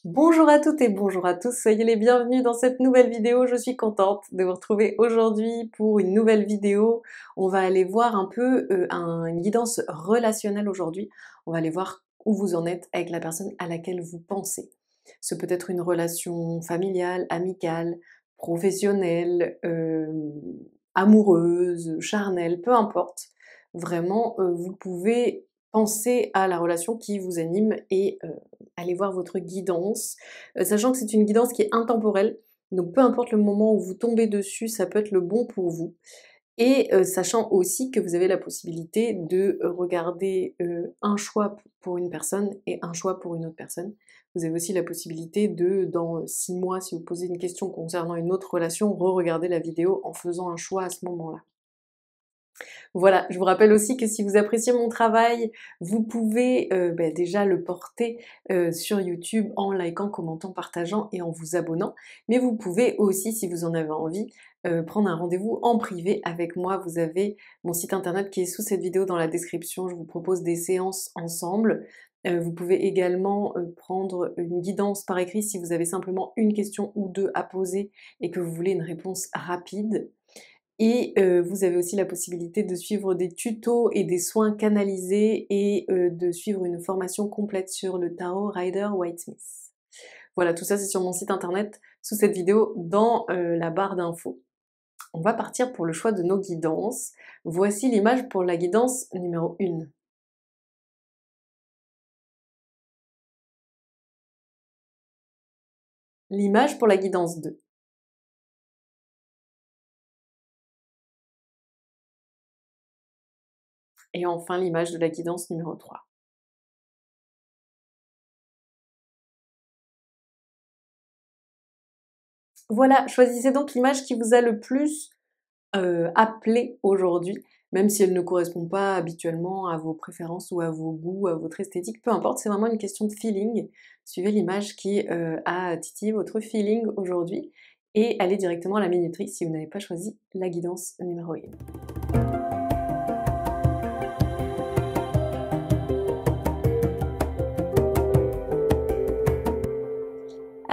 Bonjour à toutes et bonjour à tous, soyez les bienvenus dans cette nouvelle vidéo. Je suis contente de vous retrouver aujourd'hui pour une nouvelle vidéo. On va aller voir un peu une guidance relationnelle aujourd'hui. On va aller voir où vous en êtes avec la personne à laquelle vous pensez. Ce peut être une relation familiale, amicale, professionnelle, amoureuse, charnelle, peu importe. Vraiment, vous pouvez penser à la relation qui vous anime et allez voir votre guidance, sachant que c'est une guidance qui est intemporelle, donc peu importe le moment où vous tombez dessus, ça peut être le bon pour vous. Et sachant aussi que vous avez la possibilité de regarder, un choix pour une personne et un choix pour une autre personne. Vous avez aussi la possibilité de, dans 6 mois, si vous posez une question concernant une autre relation, re-regarder la vidéo en faisant un choix à ce moment-là. Voilà, je vous rappelle aussi que si vous appréciez mon travail, vous pouvez déjà le porter sur YouTube en likant, commentant, partageant et en vous abonnant. Mais vous pouvez aussi, si vous en avez envie, prendre un rendez-vous en privé avec moi. Vous avez mon site internet qui est sous cette vidéo dans la description. Je vous propose des séances ensemble. Vous pouvez également prendre une guidance par écrit si vous avez simplement une question ou deux à poser et que vous voulez une réponse rapide. Et vous avez aussi la possibilité de suivre des tutos et des soins canalisés et de suivre une formation complète sur le tarot Rider-Waite-Smith. Voilà, tout ça c'est sur mon site internet, sous cette vidéo, dans la barre d'infos. On va partir pour le choix de nos guidances. Voici l'image pour la guidance numéro 1. L'image pour la guidance 2. Et enfin l'image de la guidance numéro 3. Voilà, choisissez donc l'image qui vous a le plus appelé aujourd'hui, même si elle ne correspond pas habituellement à vos préférences ou à vos goûts, à votre esthétique, peu importe, c'est vraiment une question de feeling. Suivez l'image qui a titillé votre feeling aujourd'hui et allez directement à la minuterie si vous n'avez pas choisi la guidance numéro 1.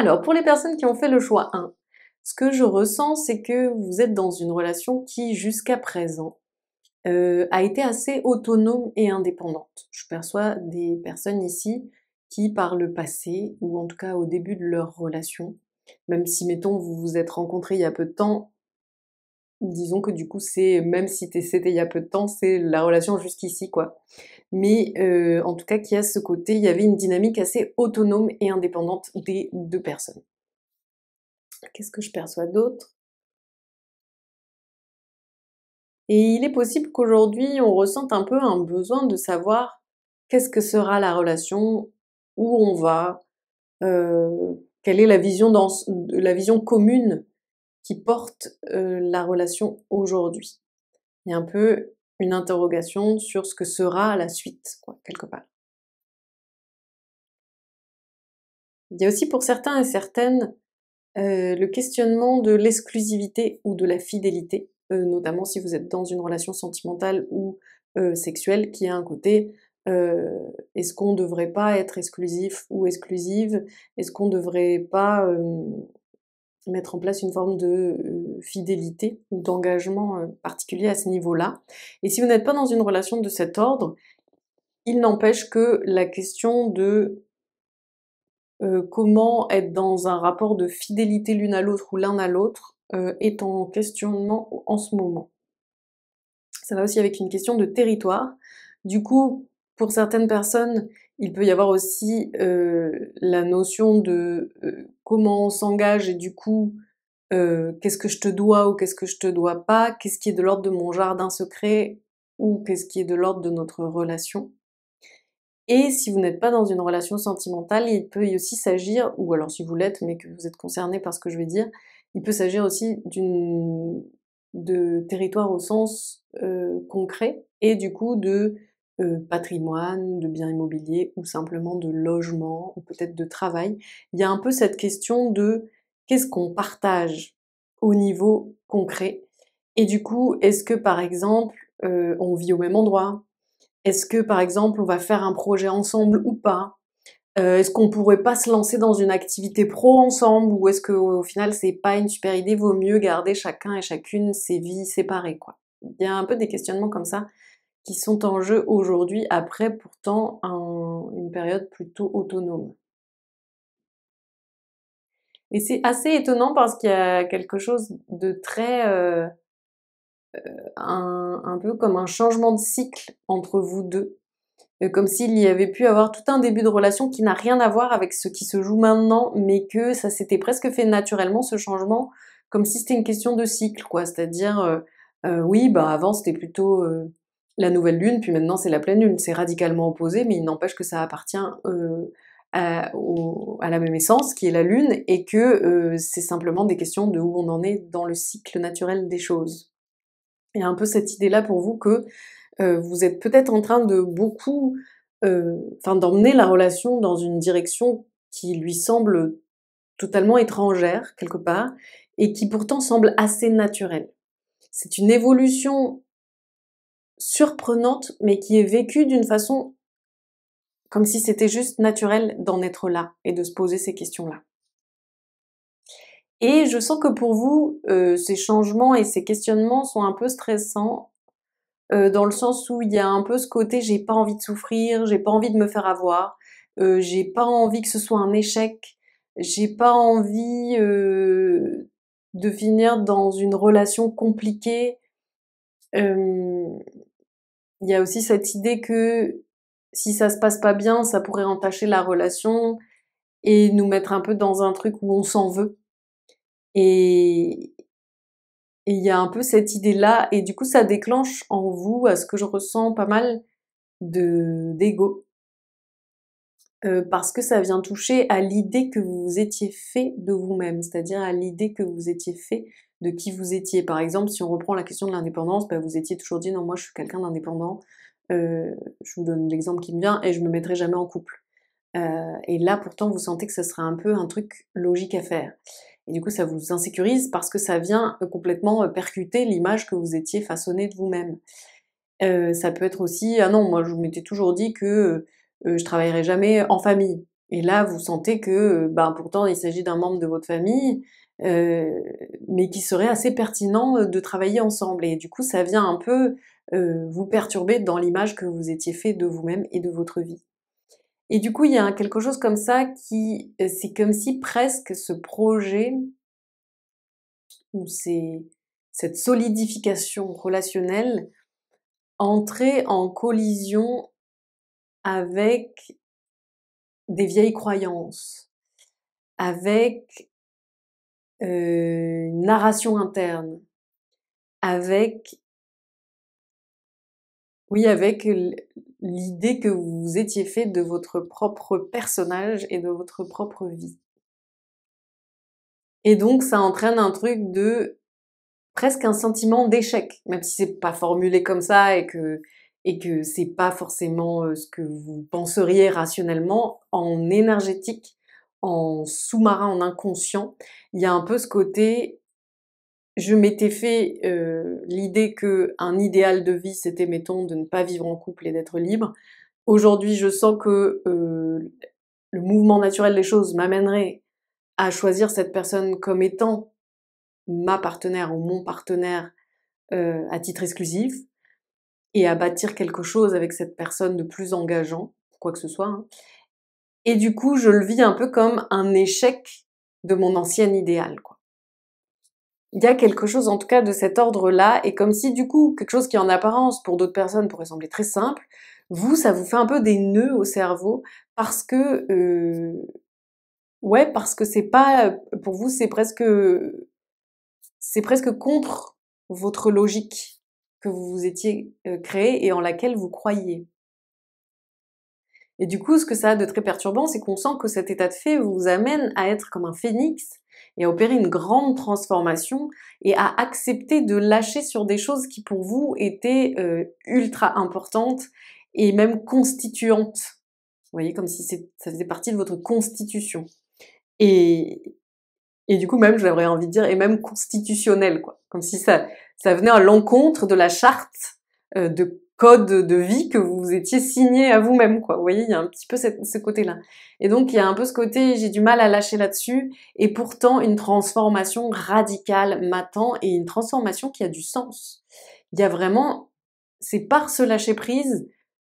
Alors, pour les personnes qui ont fait le choix 1, ce que je ressens, c'est que vous êtes dans une relation qui, jusqu'à présent, a été assez autonome et indépendante. Je perçois des personnes ici qui, par le passé, ou en tout cas au début de leur relation, même si, mettons, vous vous êtes rencontrés il y a peu de temps, disons que du coup, c'est même si c'était il y a peu de temps, c'est la relation jusqu'ici, quoi. Mais en tout cas, qui a ce côté, il y avait une dynamique assez autonome et indépendante des 2 personnes. Qu'est-ce que je perçois d'autre? Et il est possible qu'aujourd'hui, on ressente un peu un besoin de savoir qu'est-ce que sera la relation, où on va, quelle est la vision commune qui porte, la relation aujourd'hui. Il y a un peu une interrogation sur ce que sera la suite, quoi, quelque part. Il y a aussi pour certains et certaines, le questionnement de l'exclusivité ou de la fidélité, notamment si vous êtes dans une relation sentimentale ou sexuelle qui a un côté, heu, est-ce qu'on ne devrait pas être exclusif ou exclusive? Est-ce qu'on ne devrait pas, mettre en place une forme de, fidélité ou d'engagement, particulier à ce niveau-là? Et si vous n'êtes pas dans une relation de cet ordre, il n'empêche que la question de comment être dans un rapport de fidélité l'une à l'autre ou l'un à l'autre, est en questionnement en ce moment. Ça va aussi avec une question de territoire. Du coup, pour certaines personnes, il peut y avoir aussi, la notion de, comment on s'engage et du coup, qu'est-ce que je te dois ou qu'est-ce que je te dois pas? Qu'est-ce qui est de l'ordre de mon jardin secret ou qu'est-ce qui est de l'ordre de notre relation? Et si vous n'êtes pas dans une relation sentimentale, il peut y aussi s'agir, ou alors si vous l'êtes, mais que vous êtes concerné par ce que je vais dire, il peut s'agir aussi de territoire au sens concret, et du coup de patrimoine, de biens immobiliers, ou simplement de logement, ou peut-être de travail. Il y a un peu cette question de qu'est-ce qu'on partage au niveau concret, et du coup, est-ce que par exemple, on vit au même endroit? Est-ce que, par exemple, on va faire un projet ensemble ou pas? Est-ce qu'on pourrait pas se lancer dans une activité pro ensemble ou est-ce qu'au final c'est pas une super idée, vaut mieux garder chacun et chacune ses vies séparées, quoi? Il y a un peu des questionnements comme ça qui sont en jeu aujourd'hui, après pourtant une période plutôt autonome. Et c'est assez étonnant parce qu'il y a quelque chose de très, un peu comme un changement de cycle entre vous 2. Comme s'il y avait pu avoir tout un début de relation qui n'a rien à voir avec ce qui se joue maintenant, mais que ça s'était presque fait naturellement, ce changement, comme si c'était une question de cycle, quoi. C'est-à-dire, oui, bah, avant c'était plutôt, la nouvelle lune, puis maintenant c'est la pleine lune. C'est radicalement opposé, mais il n'empêche que ça appartient, à la même essence, qui est la lune, et que, c'est simplement des questions de où on en est dans le cycle naturel des choses. Il y a un peu cette idée-là pour vous que vous êtes peut-être en train de beaucoup, enfin d'emmener la relation dans une direction qui lui semble totalement étrangère quelque part et qui pourtant semble assez naturelle. C'est une évolution surprenante, mais qui est vécue d'une façon comme si c'était juste naturel d'en être là et de se poser ces questions-là. Et je sens que pour vous, ces changements et ces questionnements sont un peu stressants. Dans le sens où il y a un peu ce côté j'ai pas envie de souffrir, j'ai pas envie de me faire avoir, j'ai pas envie que ce soit un échec, j'ai pas envie, de finir dans une relation compliquée. Hem, il y a aussi cette idée que si ça se passe pas bien, ça pourrait entacher la relation et nous mettre un peu dans un truc où on s'en veut et et il y a un peu cette idée-là et du coup ça déclenche en vous, à ce que je ressens, pas mal de d'ego. Parce que ça vient toucher à l'idée que vous vous étiez fait de vous-même, c'est-à-dire à l'idée que vous étiez fait de qui vous étiez. Par exemple, si on reprend la question de l'indépendance, bah, vous étiez toujours dit: «Non, moi je suis quelqu'un d'indépendant, je vous donne l'exemple qui me vient et je me mettrai jamais en couple». Et là pourtant vous sentez que ça serait un peu un truc logique à faire. Et du coup ça vous insécurise parce que ça vient, complètement, percuter l'image que vous étiez façonnée de vous-même. Ça peut être aussi: «Ah non, moi je m'étais toujours dit que, je travaillerais jamais en famille» et là vous sentez que, ben, pourtant il s'agit d'un membre de votre famille, heu, mais qui serait assez pertinent, de travailler ensemble et du coup ça vient un peu, vous perturber dans l'image que vous étiez fait de vous-même et de votre vie. Et du coup il y a quelque chose comme ça qui, c'est comme si presque ce projet ou cette solidification relationnelle entrait en collision avec des vieilles croyances, avec, une narration interne, avec oui, avec l'idée que vous vous étiez fait de votre propre personnage et de votre propre vie. Et donc ça entraîne un truc de presque un sentiment d'échec, même si c'est pas formulé comme ça et que c'est pas forcément, ce que vous penseriez rationnellement, en énergétique, en sous-marin, en inconscient, il y a un peu ce côté: je m'étais fait, l'idée qu'un idéal de vie, c'était mettons de ne pas vivre en couple et d'être libre. Aujourd'hui, je sens que, le mouvement naturel des choses m'amènerait à choisir cette personne comme étant ma partenaire ou mon partenaire, à titre exclusif et à bâtir quelque chose avec cette personne de plus engageant, quoi que ce soit, hein. Et du coup, je le vis un peu comme un échec de mon ancien idéal, quoi. Il y a quelque chose en tout cas de cet ordre-là et comme si du coup, quelque chose qui en apparence pour d'autres personnes pourrait sembler très simple, vous, ça vous fait un peu des nœuds au cerveau parce que, ouais, parce que c'est pas, pour vous, c'est presque contre votre logique que vous vous étiez, créée et en laquelle vous croyiez. Et du coup, ce que ça a de très perturbant, c'est qu'on sent que cet état de fait vous amène à être comme un phénix et à opérer une grande transformation et à accepter de lâcher sur des choses qui pour vous étaient, ultra importantes et même constituantes. Vous voyez? Comme si ça faisait partie de votre constitution. Et et du coup même, j'aurais envie de dire et même constitutionnel quoi. Comme si ça venait à l'encontre de la charte, de code de vie que vous étiez signé à vous-même, quoi. Vous voyez, il y a un petit peu ce côté-là. Et donc, il y a un peu ce côté, j'ai du mal à lâcher là-dessus, et pourtant, une transformation radicale m'attend, et une transformation qui a du sens. Il y a vraiment, c'est par ce lâcher-prise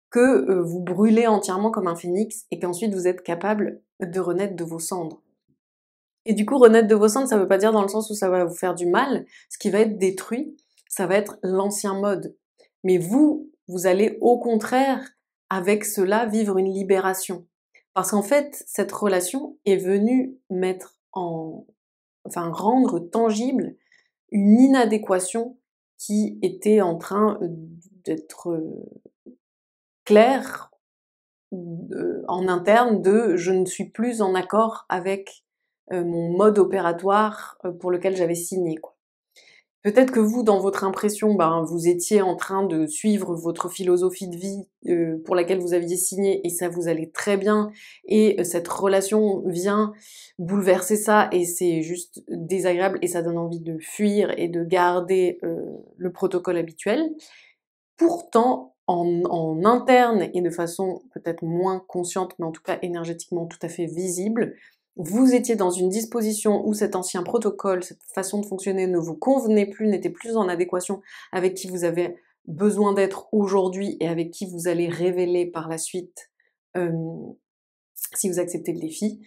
que vous brûlez entièrement comme un phénix, et qu'ensuite vous êtes capable de renaître de vos cendres. Et du coup, renaître de vos cendres, ça veut pas dire dans le sens où ça va vous faire du mal. Ce qui va être détruit, ça va être l'ancien mode. Mais vous allez au contraire, avec cela, vivre une libération. Parce qu'en fait, cette relation est venue rendre tangible une inadéquation qui était en train d'être claire en interne de je ne suis plus en accord avec mon mode opératoire pour lequel j'avais signé, quoi. Peut-être que vous, dans votre impression, vous étiez en train de suivre votre philosophie de vie pour laquelle vous aviez signé et ça vous allait très bien et cette relation vient bouleverser ça et c'est juste désagréable et ça donne envie de fuir et de garder le protocole habituel. Pourtant, en interne et de façon peut-être moins consciente, mais en tout cas énergétiquement tout à fait visible, vous étiez dans une disposition où cet ancien protocole, cette façon de fonctionner ne vous convenait plus, n'était plus en adéquation avec qui vous avez besoin d'être aujourd'hui et avec qui vous allez révéler par la suite si vous acceptez le défi.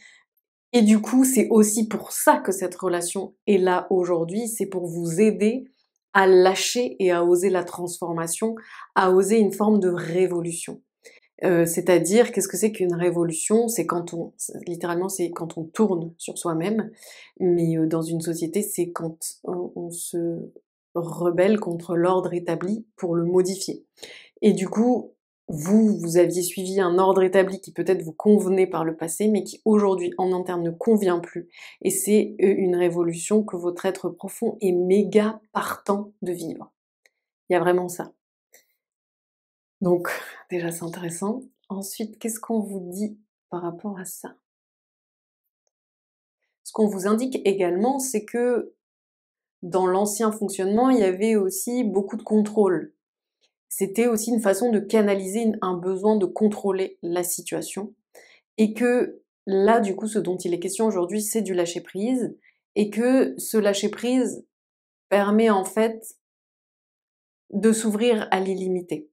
Et du coup, c'est aussi pour ça que cette relation est là aujourd'hui, c'est pour vous aider à lâcher et à oser la transformation, à oser une forme de révolution. C'est-à-dire, qu'est-ce que c'est qu'une révolution? C'est littéralement, c'est quand on tourne sur soi-même, mais dans une société, c'est quand on se rebelle contre l'ordre établi pour le modifier. Et du coup, vous aviez suivi un ordre établi qui peut-être vous convenait par le passé, mais qui aujourd'hui en interne ne convient plus. Et c'est une révolution que votre être profond est méga partant de vivre. Il y a vraiment ça. Donc, déjà c'est intéressant. Ensuite, qu'est-ce qu'on vous dit par rapport à ça? Ce qu'on vous indique également, c'est que dans l'ancien fonctionnement, il y avait aussi beaucoup de contrôle. C'était aussi une façon de canaliser un besoin de contrôler la situation. Et que là, du coup, ce dont il est question aujourd'hui, c'est du lâcher-prise. Et que ce lâcher-prise permet en fait de s'ouvrir à l'illimité.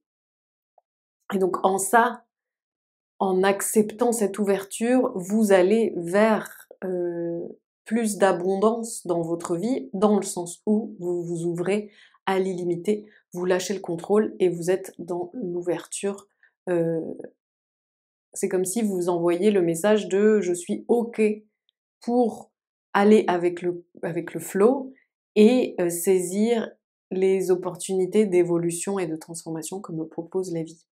Et donc en ça, en acceptant cette ouverture, vous allez vers plus d'abondance dans votre vie, dans le sens où vous vous ouvrez à l'illimité, vous lâchez le contrôle et vous êtes dans l'ouverture. C'est comme si vous envoyiez le message de je suis OK pour aller avec le flow et saisir les opportunités d'évolution et de transformation que me propose la vie.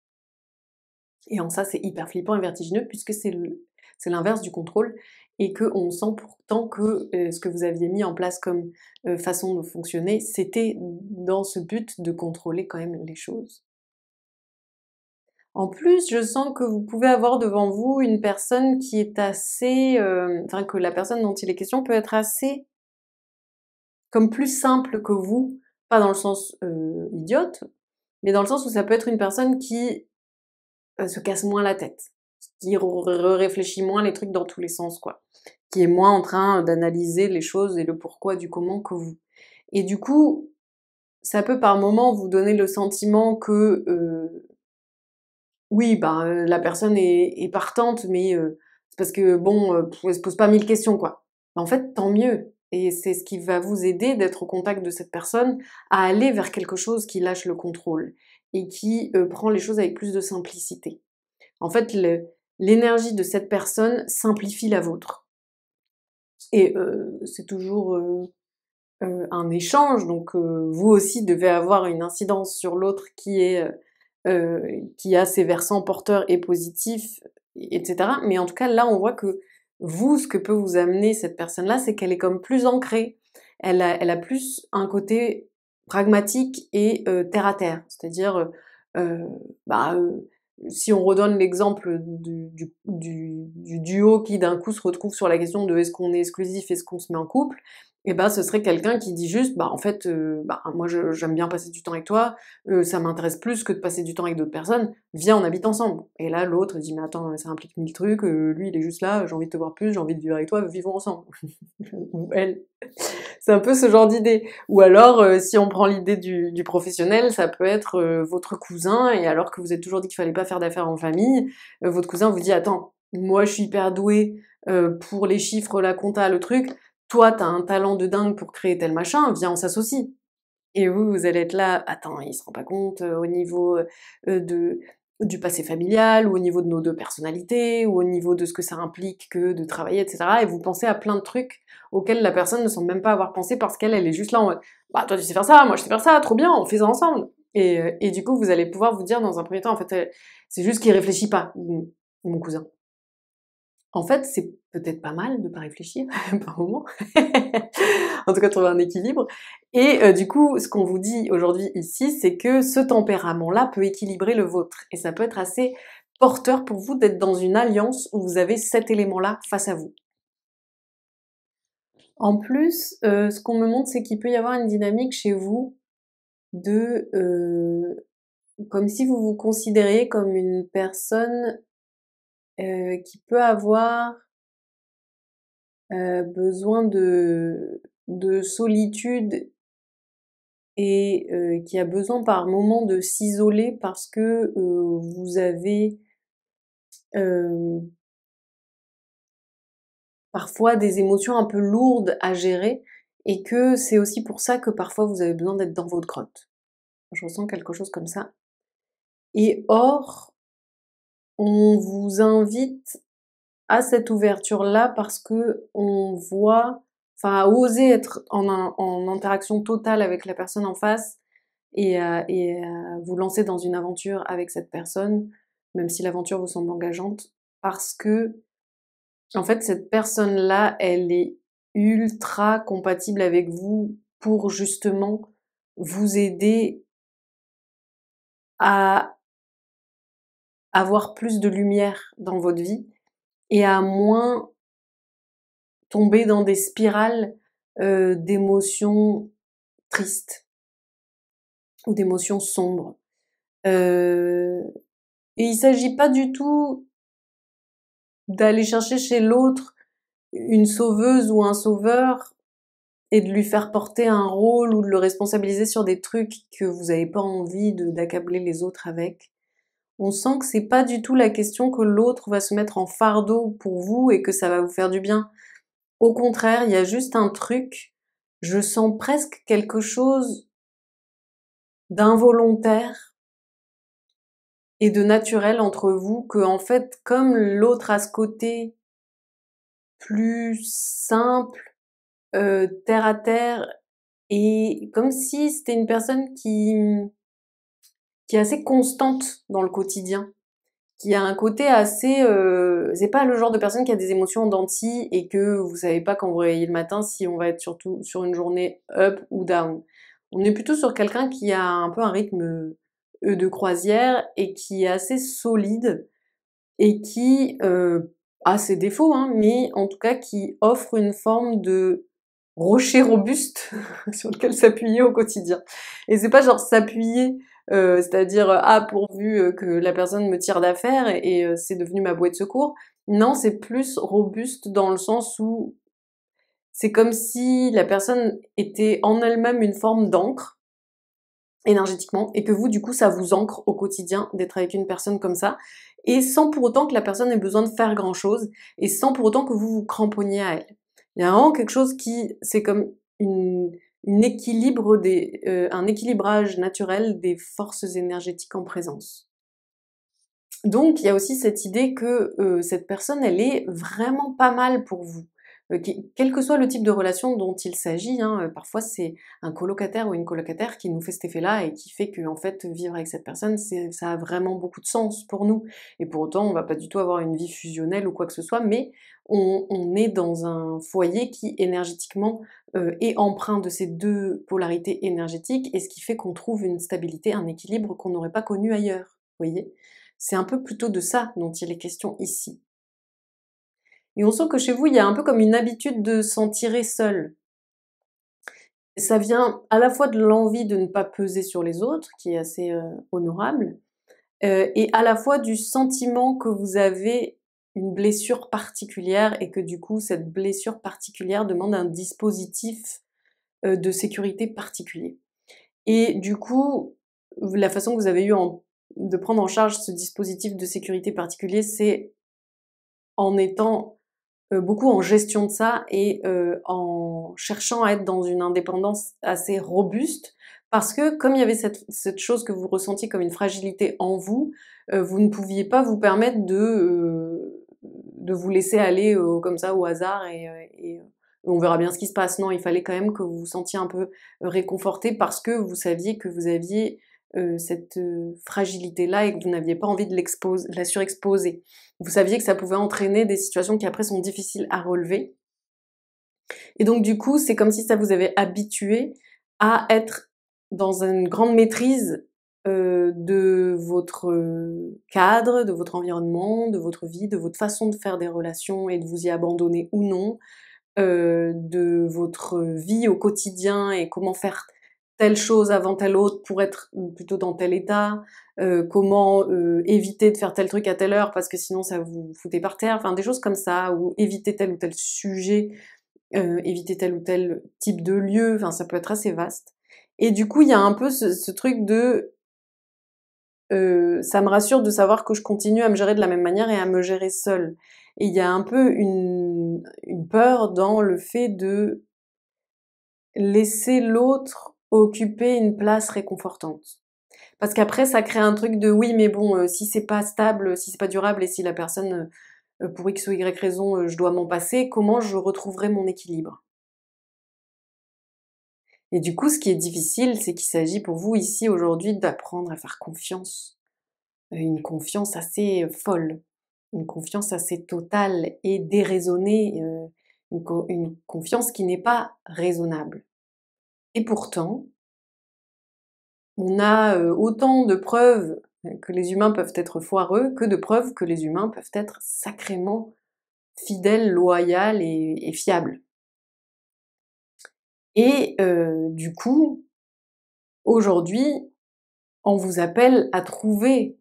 Et en ça, c'est hyper flippant et vertigineux puisque c'est l'inverse du contrôle et qu'on sent pourtant que ce que vous aviez mis en place comme façon de fonctionner, c'était dans ce but de contrôler quand même les choses. En plus, je sens que vous pouvez avoir devant vous une personne qui est assez, que la personne dont il est question peut être assez comme plus simple que vous, pas dans le sens idiote, mais dans le sens où ça peut être une personne qui se casse moins la tête, qui réfléchit moins les trucs dans tous les sens, quoi, qui est moins en train d'analyser les choses et le pourquoi du comment que vous. Et du coup, ça peut par moments vous donner le sentiment que oui, la personne est partante, mais c'est parce que bon, elle se pose pas 1000 questions, quoi. En fait, tant mieux et c'est ce qui va vous aider d'être au contact de cette personne à aller vers quelque chose qui lâche le contrôle et qui prend les choses avec plus de simplicité. En fait, l'énergie de cette personne simplifie la vôtre et c'est toujours, un échange donc vous aussi devez avoir une incidence sur l'autre qui a ses versants porteurs et positifs, etc. Mais en tout cas, là, on voit que vous, ce que peut vous amener cette personne-là, c'est qu'elle est comme plus ancrée. Elle a plus un côté pragmatique et terre à terre. C'est-à-dire, euh, bah, euh, si on redonne l'exemple du duo qui d'un coup se retrouve sur la question de est-ce qu'on est exclusif, est-ce qu'on se met en couple, et bah, ce serait quelqu'un qui dit juste: «Bah, en fait, bah, moi j'aime bien passer du temps avec toi, ça m'intéresse plus que de passer du temps avec d'autres personnes, viens on habite ensemble». Et là l'autre dit: «Mais attends, ça implique 1000 trucs, lui il est juste là, j'ai envie de te voir plus, j'ai envie de vivre avec toi, vivons ensemble». Ou elle. C'est un peu ce genre d'idée. Ou alors, si on prend l'idée du professionnel, ça peut être, votre cousin et alors que vous êtes toujours dit qu'il fallait pas faire d'affaires en famille, votre cousin vous dit: «Attends, moi je suis hyper doué, pour les chiffres, la compta, le truc, toi tu as un talent de dingue pour créer tel machin, viens on s'associe». Et vous, vous allez être là: «Attends, il se rend pas compte, au niveau, de du passé familial ou au niveau de nos 2 personnalités ou au niveau de ce que ça implique que de travailler et cetera», et vous pensez à plein de trucs auxquels la personne ne semble même pas avoir pensé parce qu'elle, elle est juste là en mode: «Bah, toi tu sais faire ça, moi je sais faire ça, trop bien, on fait ça ensemble». Et du coup, vous allez pouvoir vous dire dans un premier temps, en fait, c'est juste qu'il réfléchit pas, mon cousin. En fait, c'est peut-être pas mal de pas réfléchir par moment. En tout cas, trouver un équilibre. Et du coup, ce qu'on vous dit aujourd'hui ici, c'est que ce tempérament-là peut équilibrer le vôtre. Et ça peut être assez porteur pour vous d'être dans une alliance où vous avez cet élément-là face à vous. En plus, ce qu'on me montre, c'est qu'il peut y avoir une dynamique chez vous de, comme si vous vous considériez comme une personne, qui peut avoir besoin de solitude et qui a besoin par moment de s'isoler parce que, vous avez, hem, parfois des émotions un peu lourdes à gérer et que c'est aussi pour ça que parfois vous avez besoin d'être dans votre grotte. Je ressens quelque chose comme ça. Et or, on vous invite à cette ouverture-là parce qu'on voit, enfin, à oser être en interaction totale avec la personne en face et à vous lancer dans une aventure avec cette personne, même si l'aventure vous semble engageante, parce que, en fait, cette personne-là, elle est ultra compatible avec vous pour justement vous aider à avoir plus de lumière dans votre vie et à moins tomber dans des spirales, d'émotions tristes ou d'émotions sombres. Heu et il s'agit pas du tout d'aller chercher chez l'autre une sauveuse ou un sauveur et de lui faire porter un rôle ou de le responsabiliser sur des trucs que vous avez pas envie d'accabler les autres avec. On sent que c'est pas du tout la question que l'autre va se mettre en fardeau pour vous et que ça va vous faire du bien. Au contraire, il y a juste un truc, je sens presque quelque chose d'involontaire et de naturel entre vous, que en fait, comme l'autre a ce côté plus simple, terre à terre, et comme si c'était une personne qui est assez constante dans le quotidien, qui a un côté assez, c'est pas le genre de personne qui a des émotions en dents de scie et que vous savez pas quand vous vous réveillez le matin si on va être surtout sur une journée up ou down. On est plutôt sur quelqu'un qui a un peu un rythme, de croisière et qui est assez solide et qui, a ses défauts, hein, mais en tout cas qui offre une forme de rocher robuste sur lequel s'appuyer au quotidien. Et c'est pas genre s'appuyer, c'est-à-dire, ah pourvu, que la personne me tire d'affaire et c'est devenu ma bouée de secours. Non, c'est plus robuste dans le sens où c'est comme si la personne était en elle-même une forme d'encre énergétiquement et que vous, du coup, ça vous ancre au quotidien d'être avec une personne comme ça et sans pour autant que la personne ait besoin de faire grand-chose et sans pour autant que vous vous cramponniez à elle. Il y a vraiment quelque chose qui c'est comme une équilibre un équilibrage naturel des forces énergétiques en présence. Donc il y a aussi cette idée que, cette personne, elle est vraiment pas mal pour vous. Quel que soit le type de relation dont il s'agit, hein, parfois c'est un colocataire ou une colocataire qui nous fait cet effet-là et qui fait qu'en fait, vivre avec cette personne, ça a vraiment beaucoup de sens pour nous. Et pour autant, on va pas du tout avoir une vie fusionnelle ou quoi que ce soit, mais on est dans un foyer qui énergétiquement, est empreint de ces 2 polarités énergétiques et ce qui fait qu'on trouve une stabilité, un équilibre qu'on n'aurait pas connu ailleurs, vous voyez? C'est un peu plutôt de ça dont il est question ici. Et on sent que chez vous, il y a un peu comme une habitude de s'en tirer seul. Ça vient à la fois de l'envie de ne pas peser sur les autres, qui est assez, honorable, et à la fois du sentiment que vous avez une blessure particulière et que du coup cette blessure particulière demande un dispositif, de sécurité particulier. Et du coup, la façon que vous avez eu de prendre en charge ce dispositif de sécurité particulier, c'est en étant, beaucoup en gestion de ça et en cherchant à être dans une indépendance assez robuste. Parce que comme il y avait cette chose que vous ressentiez comme une fragilité en vous, vous ne pouviez pas vous permettre de vous laisser aller, comme ça au hasard et on verra bien ce qui se passe. Non, il fallait quand même que vous vous sentiez un peu réconforté parce que vous saviez que vous aviez, cette, fragilité-là et que vous n'aviez pas envie de la surexposer. Vous saviez que ça pouvait entraîner des situations qui après sont difficiles à relever. Et donc du coup, c'est comme si ça vous avait habitué à être dans une grande maîtrise, de votre, cadre, de votre environnement, de votre vie, de votre façon de faire des relations et de vous y abandonner ou non, de votre vie au quotidien et comment faire telle chose avant telle autre pour être plutôt dans tel état, comment, éviter de faire tel truc à telle heure parce que sinon ça vous foutait par terre, enfin des choses comme ça, ou éviter tel ou tel sujet, éviter tel ou tel type de lieu, enfin ça peut être assez vaste. Et du coup, il y a un peu ce truc de, ça me rassure de savoir que je continue à me gérer de la même manière et à me gérer seule. Et il y a un peu une peur dans le fait de laisser l'autre occuper une place réconfortante. Parce qu'après ça crée un truc de: «Oui mais bon, si c'est pas stable, si c'est pas durable et si la personne, pour X ou Y raison, je dois m'en passer, comment je retrouverai mon équilibre?» Et du coup, ce qui est difficile, c'est qu'il s'agit pour vous ici aujourd'hui d'apprendre à faire confiance. Une confiance assez folle, une confiance assez totale et déraisonnée, une confiance qui n'est pas raisonnable. Et pourtant, on a, autant de preuves, que les humains peuvent être foireux, que de preuves que les humains peuvent être sacrément fidèles, loyaux et fiables. Et du coup, aujourd'hui, on vous appelle à trouver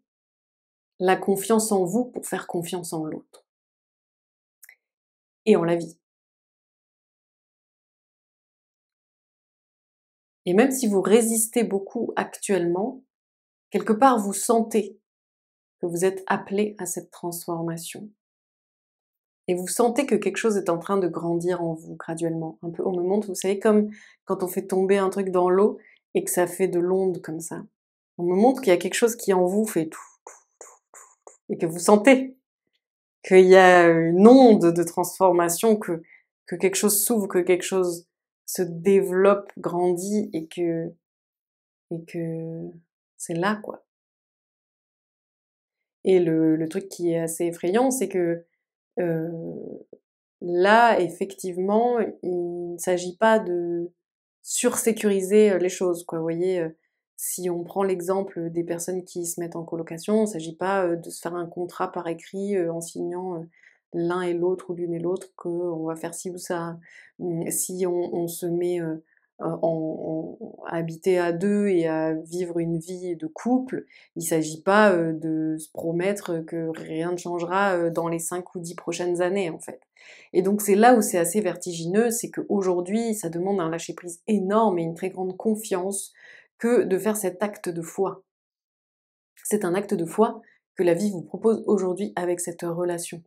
la confiance en vous pour faire confiance en l'autre et en la vie. Et même si vous résistez beaucoup actuellement, quelque part vous sentez que vous êtes appelé à cette transformation. Et vous sentez que quelque chose est en train de grandir en vous graduellement. Un peu, on me montre, vous savez, comme quand on fait tomber un truc dans l'eau et que ça fait de l'onde comme ça. On me montre qu'il y a quelque chose qui en vous fait tout, et que vous sentez qu'il y a une onde de transformation, que quelque chose s'ouvre, que quelque chose se développe, grandit et que c'est là, quoi. Et le truc qui est assez effrayant, c'est que, heu, là, effectivement, il ne s'agit pas de sursécuriser, les choses, quoi. Vous voyez, si on prend l'exemple des personnes qui se mettent en colocation, il s'agit pas, de se faire un contrat par écrit, en signant, l'un et l'autre ou l'une et l'autre qu'on va faire ci ou ça. Si on se met, à habiter à 2 et à vivre une vie de couple, il s'agit pas, de se promettre que rien ne changera, dans les 5 ou 10 prochaines années, en fait. Et donc c'est là où c'est assez vertigineux, c'est qu'aujourd'hui, ça demande un lâcher-prise énorme et une très grande confiance que de faire cet acte de foi. C'est un acte de foi que la vie vous propose aujourd'hui avec cette relation.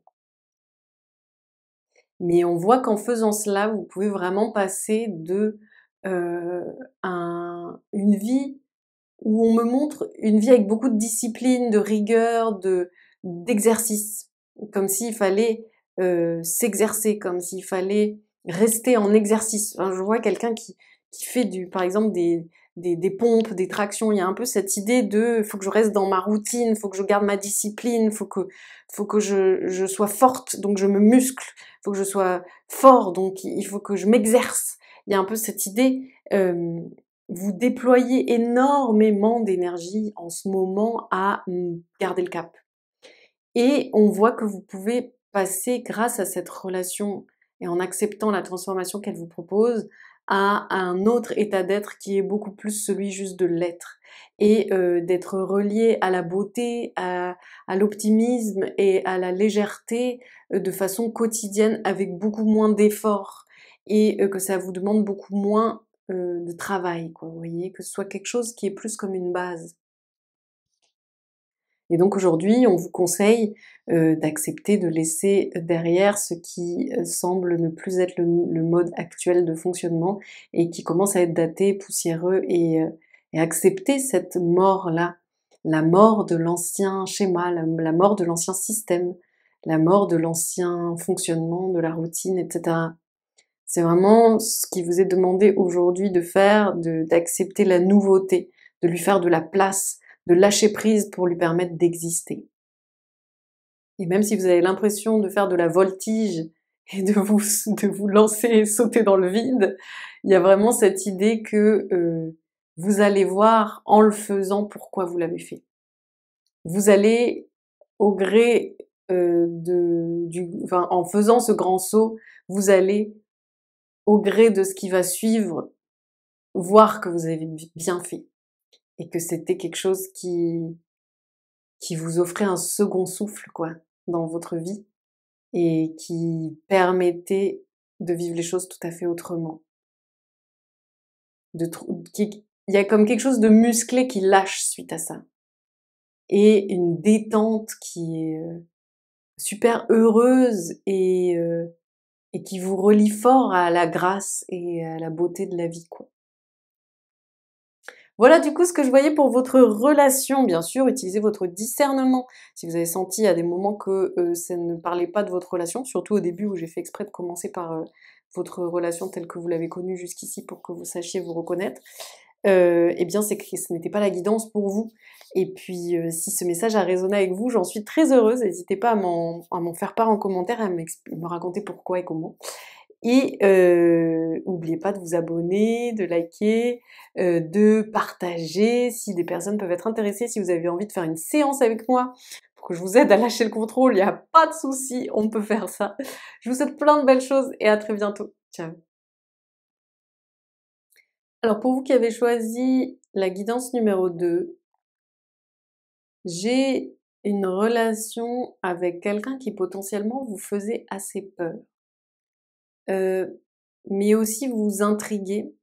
Mais on voit qu'en faisant cela, vous pouvez vraiment passer de, heu, une vie où on me montre une vie avec beaucoup de discipline, de rigueur, d'exercice. Comme s'il fallait, s'exercer, comme s'il fallait rester en exercice. Enfin, je vois quelqu'un qui fait par exemple des pompes, des tractions. Il y a un peu cette idée de: «Faut que je reste dans ma routine, faut que je garde ma discipline, faut que je sois forte, donc je me muscle. Faut que je sois fort, donc il faut que je m'exerce». Il y a un peu cette idée, vous déployez énormément d'énergie en ce moment à, garder le cap. Et on voit que vous pouvez passer grâce à cette relation et en acceptant la transformation qu'elle vous propose, à un autre état d'être qui est beaucoup plus celui juste de l'être et d'être relié à la beauté, à l'optimisme et à la légèreté de façon quotidienne avec beaucoup moins d'efforts et que ça vous demande beaucoup moins de travail, quoi, vous voyez? Que ce soit quelque chose qui est plus comme une base. Et donc aujourd'hui, on vous conseille d'accepter de laisser derrière ce qui semble ne plus être le mode actuel de fonctionnement et qui commence à être daté, poussiéreux et accepter cette mort-là, la mort de l'ancien schéma, la mort de l'ancien système, la mort de l'ancien fonctionnement, de la routine, etc. C'est vraiment ce qui vous est demandé aujourd'hui de faire, d'accepter la nouveauté, de lui faire de la place, de lâcher prise pour lui permettre d'exister. Et même si vous avez l'impression de faire de la voltige et de vous lancer et sauter dans le vide, il y a vraiment cette idée que vous allez voir en le faisant pourquoi vous l'avez fait. Vous allez, au gré enfin, en faisant ce grand saut, vous allez, au gré de ce qui va suivre, voir que vous avez bien fait et que c'était quelque chose qui vous offrait un second souffle, quoi, dans votre vie et qui permettait de vivre les choses tout à fait autrement. Il y a comme quelque chose de musclé qui lâche suite à ça et une détente qui est super heureuse et qui vous relie fort à la grâce et à la beauté de la vie, quoi. Voilà du coup ce que je voyais pour votre relation. Bien sûr, utilisez votre discernement. Si vous avez senti à des moments que ça ne parlait pas de votre relation, surtout au début où j'ai fait exprès de commencer par votre relation telle que vous l'avez connue jusqu'ici pour que vous sachiez vous reconnaître, eh bien c'est que ce n'était pas la guidance pour vous. Et puis si ce message a résonné avec vous, j'en suis très heureuse. N'hésitez pas à m'en faire part en commentaire, à me raconter pourquoi et comment. Et n'oubliez pas de vous abonner, de liker, de partager si des personnes peuvent être intéressées, si vous avez envie de faire une séance avec moi pour que je vous aide à lâcher le contrôle, il n'y a pas de souci, on peut faire ça. Je vous souhaite plein de belles choses et à très bientôt. Ciao. Alors pour vous qui avez choisi la guidance numéro 2, j'ai une relation avec quelqu'un qui potentiellement vous faisait assez peur, mais aussi vous intriguer.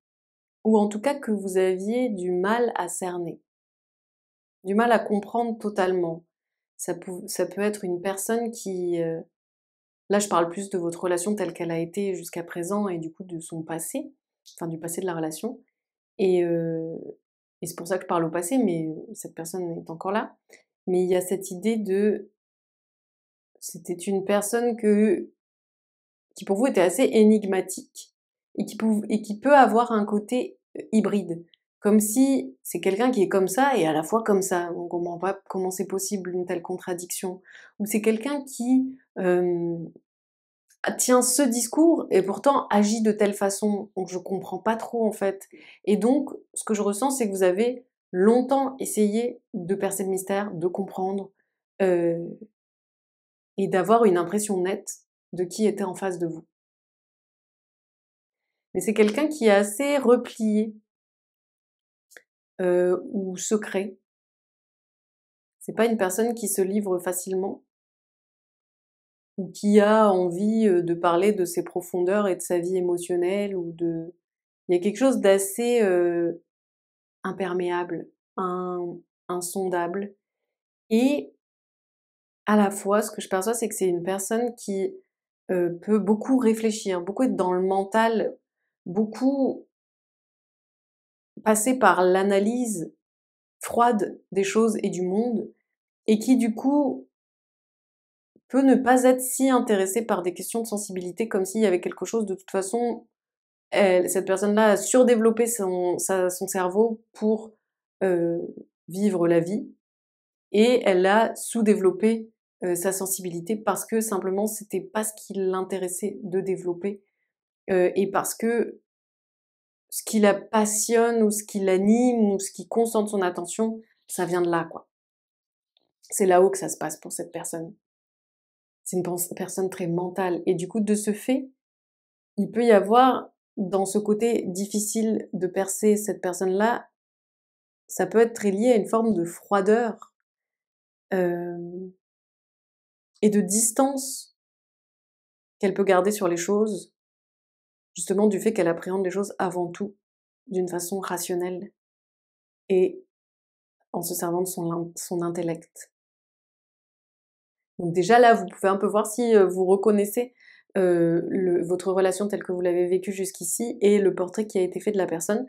Ou en tout cas que vous aviez du mal à cerner, du mal à comprendre totalement. Ça peut être une personne qui, là je parle plus de votre relation telle qu'elle a été jusqu'à présent et du coup de son passé, enfin du passé de la relation et c'est pour ça que je parle au passé, mais cette personne est encore là. Mais il y a cette idée de c'était une personne qui pour vous était assez énigmatique et qui peut avoir un côté hybride. Comme si c'est quelqu'un qui est comme ça et à la fois comme ça. On comprend pas comment c'est possible une telle contradiction. Ou c'est quelqu'un qui tient ce discours et pourtant agit de telle façon. Donc je comprends pas trop en fait. Et donc ce que je ressens c'est que vous avez longtemps essayé de percer le mystère, de comprendre euh, et d'avoir une impression nette de qui était en face de vous. Mais c'est quelqu'un qui est assez replié ou secret. C'est pas une personne qui se livre facilement ou qui a envie de parler de ses profondeurs et de sa vie émotionnelle ou de. Il y a quelque chose d'assez imperméable, insondable. Et à la fois, ce que je perçois, c'est que c'est une personne qui peut beaucoup réfléchir, beaucoup être dans le mental, beaucoup passer par l'analyse froide des choses et du monde, et qui du coup peut ne pas être si intéressée par des questions de sensibilité comme s'il y avait quelque chose de toute façon, cette personne-là a surdéveloppé son cerveau pour euh, vivre la vie et elle a sous-développé sa sensibilité parce que simplement c'était pas ce qui l'intéressait de développer et parce que ce qui la passionne ou ce qui l'anime ou ce qui concentre son attention, ça vient de là quoi. C'est là-haut que ça se passe pour cette personne. C'est une personne très mentale et du coup de ce fait, il peut y avoir dans ce côté difficile de percer cette personne-là, ça peut être très lié à une forme de froideur, hem et de distance qu'elle peut garder sur les choses, justement du fait qu'elle appréhende les choses avant tout d'une façon rationnelle et en se servant de son intellect. Donc déjà là, vous pouvez un peu voir si, vous reconnaissez, votre relation telle que vous l'avez vécue jusqu'ici et le portrait qui a été fait de la personne.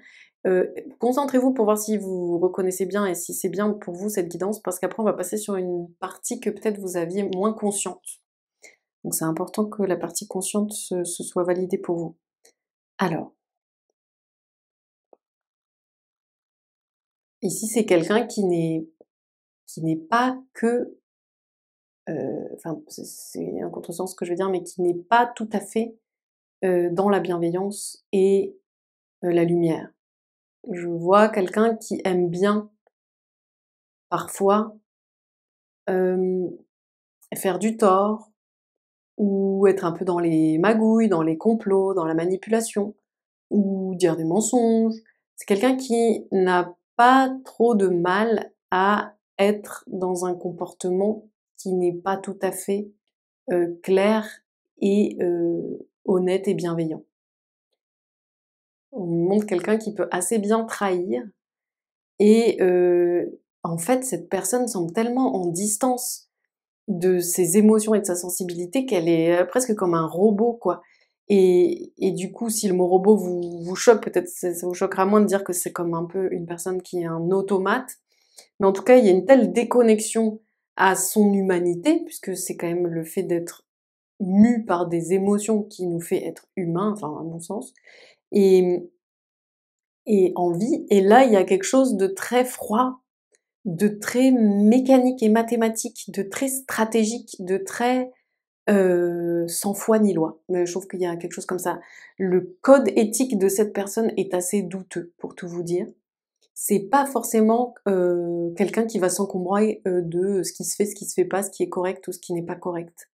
Concentrez-vous pour voir si vous reconnaissez bien et si c'est bien pour vous cette guidance, parce qu'après on va passer sur une partie que peut-être vous aviez moins consciente. Donc c'est important que la partie consciente se soit validée pour vous. Alors, ici c'est quelqu'un qui n'est pas que, enfin c'est un contresens ce que je veux dire, mais qui n'est pas tout à fait, dans la bienveillance et la lumière. Je vois quelqu'un qui aime bien parfois, hem, faire du tort ou être un peu dans les magouilles, dans les complots, dans la manipulation ou dire des mensonges. C'est quelqu'un qui n'a pas trop de mal à être dans un comportement qui n'est pas tout à fait, clair et honnête et bienveillant. On me montre quelqu'un qui peut assez bien trahir et en fait, cette personne semble tellement en distance de ses émotions et de sa sensibilité qu'elle est, presque comme un robot, quoi. Et du coup, si le mot robot vous choque, peut-être ça vous choquera moins de dire que c'est comme un peu une personne qui est un automate. Mais en tout cas, il y a une telle déconnexion à son humanité, puisque c'est quand même le fait d'être mû par des émotions qui nous fait être humain, enfin à mon sens, et en vie. Et là, il y a quelque chose de très froid, de très mécanique et mathématique, de très stratégique, de très sans foi ni loi. Mais je trouve qu'il y a quelque chose comme ça. Le code éthique de cette personne est assez douteux, pour tout vous dire. C'est pas forcément, quelqu'un qui va s'encombrer, de ce qui se fait, ce qui se fait pas, ce qui est correct ou ce qui n'est pas correct.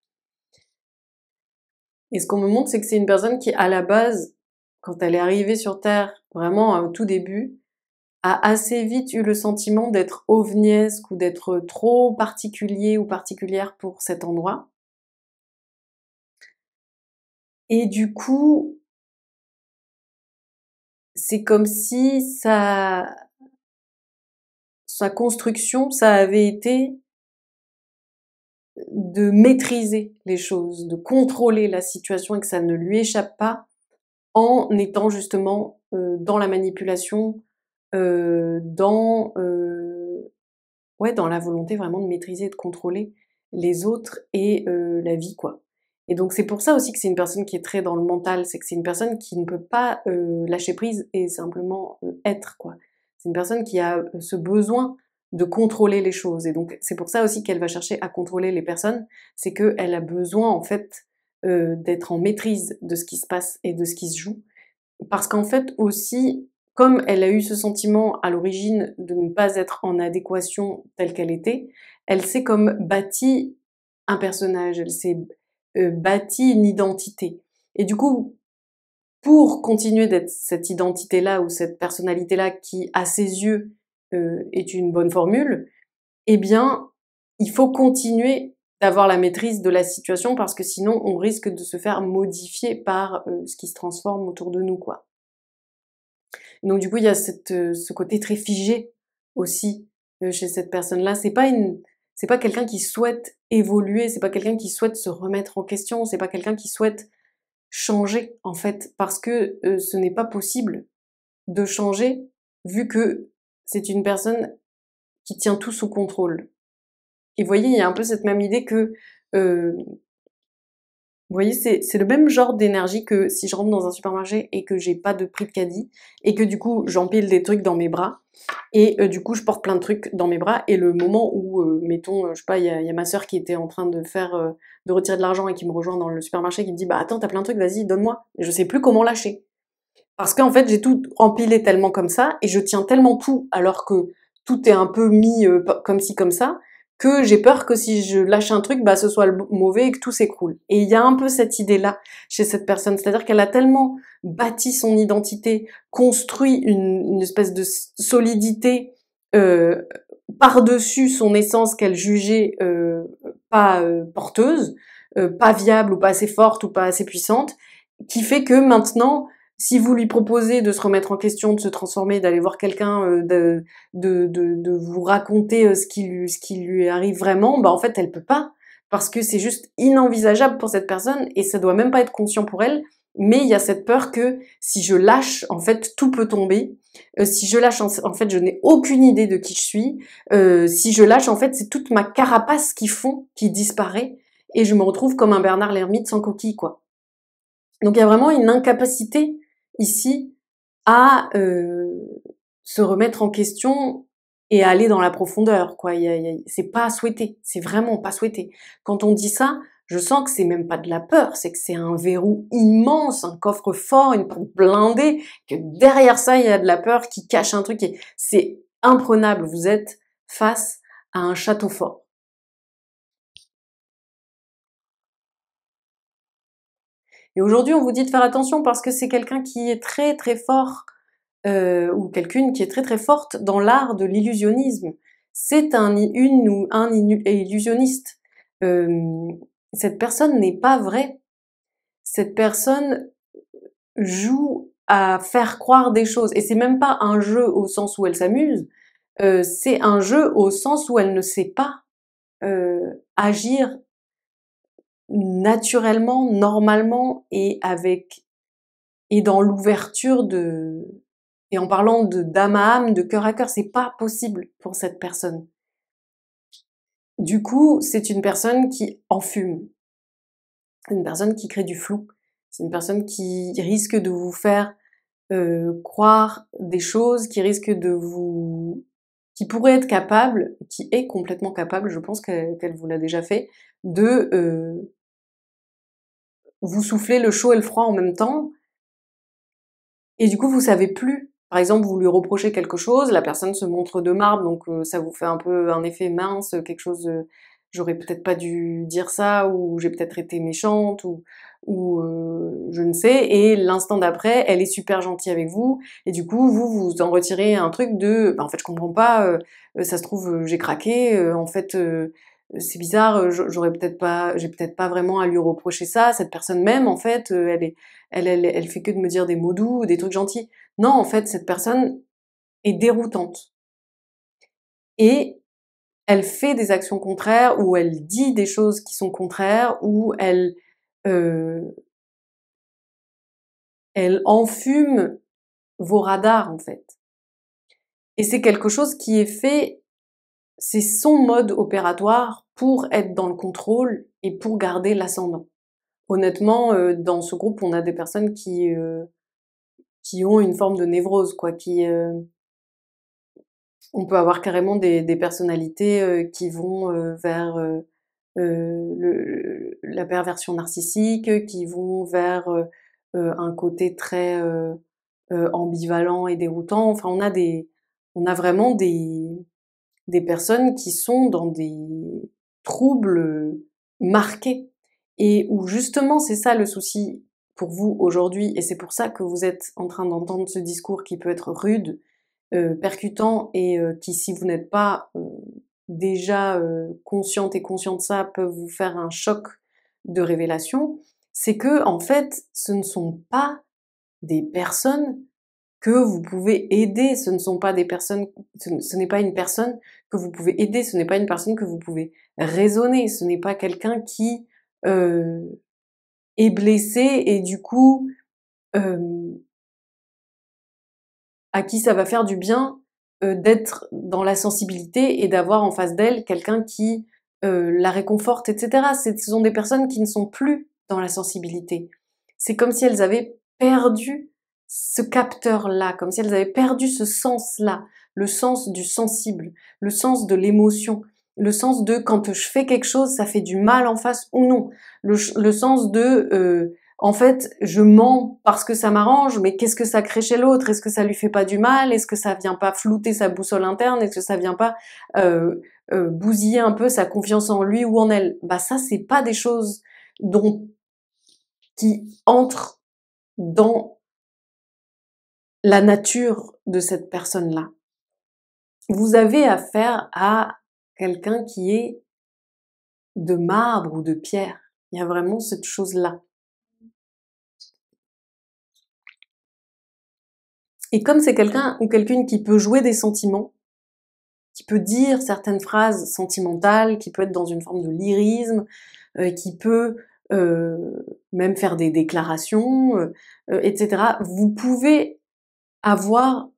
Et ce qu'on me montre, c'est que c'est une personne qui, à la base, quand elle est arrivée sur terre, vraiment au tout début, a assez vite eu le sentiment d'être ovniesque ou d'être trop particulier ou particulière pour cet endroit. Et du coup, c'est comme si sa construction, ça avait été de maîtriser les choses, de contrôler la situation et que ça ne lui échappe pas en étant justement, dans la manipulation, ouais, dans la volonté vraiment de maîtriser et de contrôler les autres et la vie, quoi. Et donc c'est pour ça aussi que c'est une personne qui est très dans le mental, c'est que c'est une personne qui ne peut pas, lâcher prise et simplement, être, quoi. C'est une personne qui a, ce besoin de contrôler les choses et donc c'est pour ça aussi qu'elle va chercher à contrôler les personnes, c'est qu'elle a besoin en fait, d'être en maîtrise de ce qui se passe et de ce qui se joue. Parce qu'en fait aussi, comme elle a eu ce sentiment à l'origine de ne pas être en adéquation telle qu'elle était, elle s'est comme bâti un personnage, elle s'est, bâti une identité. Et du coup, pour continuer d'être cette identité-là ou cette personnalité-là qui, à ses yeux, est une bonne formule, eh bien, il faut continuer d'avoir la maîtrise de la situation parce que sinon on risque de se faire modifier par, ce qui se transforme autour de nous, quoi. Donc du coup, il y a ce côté très figé aussi, chez cette personne-là. C'est pas quelqu'un qui souhaite évoluer, c'est pas quelqu'un qui souhaite se remettre en question, c'est pas quelqu'un qui souhaite changer, en fait, parce que, ce n'est pas possible de changer vu que c'est une personne qui tient tout sous contrôle. Et vous voyez, il y a un peu cette même idée que, vous voyez, c'est le même genre d'énergie que si je rentre dans un supermarché et que j'ai pas de prix de caddie et que du coup j'empile des trucs dans mes bras et du coup je porte plein de trucs dans mes bras et le moment où, mettons, je sais pas, il y a ma sœur qui était en train de faire, de retirer de l'argent et qui me rejoint dans le supermarché qui me dit: «Bah attends, tu as plein de trucs, vas-y donne-moi». Et je sais plus comment lâcher. Parce qu'en fait j'ai tout empilé tellement comme ça et je tiens tellement tout alors que tout est un peu mis, comme ci comme ça, que j'ai peur que si je lâche un truc, bah ce soit le mauvais et que tout s'écroule. Et il y a un peu cette idée-là chez cette personne, c'est-à-dire qu'elle a tellement bâti son identité, construit une espèce de solidité par-dessus son essence qu'elle jugeait pas porteuse, pas viable ou pas assez forte ou pas assez puissante, qui fait que maintenant, si vous lui proposez de se remettre en question, de se transformer, d'aller voir quelqu'un, de vous raconter ce qui lui arrive vraiment, bah en fait elle peut pas, parce que c'est juste inenvisageable pour cette personne et ça doit même pas être conscient pour elle. Mais il y a cette peur que si je lâche, en fait, tout peut tomber. Si je lâche, en fait, je n'ai aucune idée de qui je suis. Si je lâche, en fait, c'est toute ma carapace qui disparaît, et je me retrouve comme un Bernard l'ermite sans coquille, quoi. Donc il y a vraiment une incapacité ici à se remettre en question et à aller dans la profondeur, quoi. C'est pas souhaité, c'est vraiment pas souhaité. Quand on dit ça, je sens que c'est même pas de la peur, c'est que c'est un verrou immense, un coffre-fort, une porte blindée, que derrière ça, il y a de la peur qui cache un truc, et c'est imprenable. Vous êtes face à un château fort. Et aujourd'hui, on vous dit de faire attention parce que c'est quelqu'un qui est très très fort, ou quelqu'une qui est très très forte dans l'art de l'illusionnisme. C'est une ou un illusionniste. Cette personne n'est pas vraie. Cette personne joue à faire croire des choses. Et c'est même pas un jeu au sens où elle s'amuse, c'est un jeu au sens où elle ne sait pas agir naturellement, normalement et dans l'ouverture et en parlant d'âme à âme, de cœur à cœur. C'est pas possible pour cette personne. Du coup, c'est une personne qui enfume. C'est une personne qui crée du flou. C'est une personne qui risque de vous faire croire des choses, qui pourrait être capable, qui est complètement capable, je pense qu'elle vous l'a déjà fait, de vous souffler le chaud et le froid en même temps. Et du coup, vous savez plus. Par exemple, vous lui reprochez quelque chose, la personne se montre de marbre, donc ça vous fait un peu un effet mince, quelque chose, j'aurais peut-être pas dû dire ça, ou j'ai peut-être été méchante, ou je ne sais. Et l'instant d'après, elle est super gentille avec vous, et du coup, vous en retirez un truc de, bah, en fait, je comprends pas, ça se trouve, j'ai craqué, en fait, c'est bizarre, j'ai peut-être pas vraiment à lui reprocher ça. Cette personne même, en fait, elle fait que de me dire des mots doux, des trucs gentils. Non, en fait, cette personne est déroutante. Et elle fait des actions contraires, ou elle dit des choses qui sont contraires, ou elle enfume vos radars, en fait. Et c'est quelque chose qui est fait, c'est son mode opératoire pour être dans le contrôle et pour garder l'ascendant. Honnêtement, dans ce groupe, on a des personnes qui ont une forme de névrose, quoi, on peut avoir carrément des personnalités qui vont vers la perversion narcissique, qui vont vers un côté très ambivalent et déroutant. Enfin, on a vraiment des personnes qui sont dans des troubles marqués, et où justement c'est ça le souci pour vous aujourd'hui, et c'est pour ça que vous êtes en train d'entendre ce discours qui peut être rude, percutant, et qui, si vous n'êtes pas déjà consciente et conscient de ça, peuvent vous faire un choc de révélation. C'est que, en fait, ce ne sont pas des personnes que vous pouvez aider, ce n'est pas une personne que vous pouvez aider, ce n'est pas une personne que vous pouvez raisonner, ce n'est pas quelqu'un qui est blessé et du coup à qui ça va faire du bien d'être dans la sensibilité et d'avoir en face d'elle quelqu'un qui la réconforte, etc. Ce sont des personnes qui ne sont plus dans la sensibilité. C'est comme si elles avaient perdu ce capteur-là, comme si elles avaient perdu ce sens-là, le sens du sensible, le sens de l'émotion, le sens de quand je fais quelque chose, ça fait du mal en face ou non, le sens de en fait, je mens parce que ça m'arrange, mais qu'est-ce que ça crée chez l'autre? Est-ce que ça lui fait pas du mal? Est-ce que ça vient pas flouter sa boussole interne? Est-ce que ça vient pas bousiller un peu sa confiance en lui ou en elle. Bah ça, c'est pas des choses qui entrent dans la nature de cette personne-là. Vous avez affaire à quelqu'un qui est de marbre ou de pierre. Il y a vraiment cette chose-là. Et comme c'est quelqu'un ou quelqu'une qui peut jouer des sentiments, qui peut dire certaines phrases sentimentales, qui peut être dans une forme de lyrisme, qui peut même faire des déclarations, etc. Vous pouvez avoir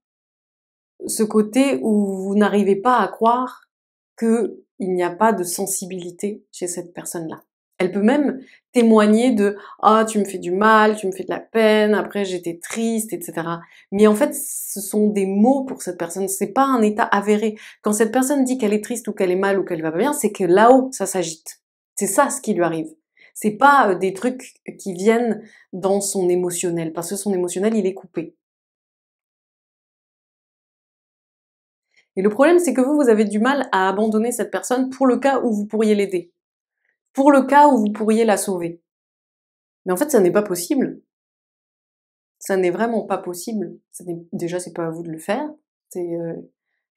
ce côté où vous n'arrivez pas à croire qu'il n'y a pas de sensibilité chez cette personne-là. Elle peut même témoigner de «Ah, tu me fais du mal, tu me fais de la peine, après j'étais triste, etc.» Mais en fait, ce sont des mots pour cette personne, c'est pas un état avéré. Quand cette personne dit qu'elle est triste ou qu'elle est mal ou qu'elle va pas bien, c'est que là-haut, ça s'agite. C'est ça ce qui lui arrive. C'est pas des trucs qui viennent dans son émotionnel, parce que son émotionnel, il est coupé. Et le problème, c'est que vous avez du mal à abandonner cette personne pour le cas où vous pourriez l'aider, pour le cas où vous pourriez la sauver. Mais en fait, ça n'est pas possible. Ça n'est vraiment pas possible. Déjà, c'est pas à vous de le faire. Il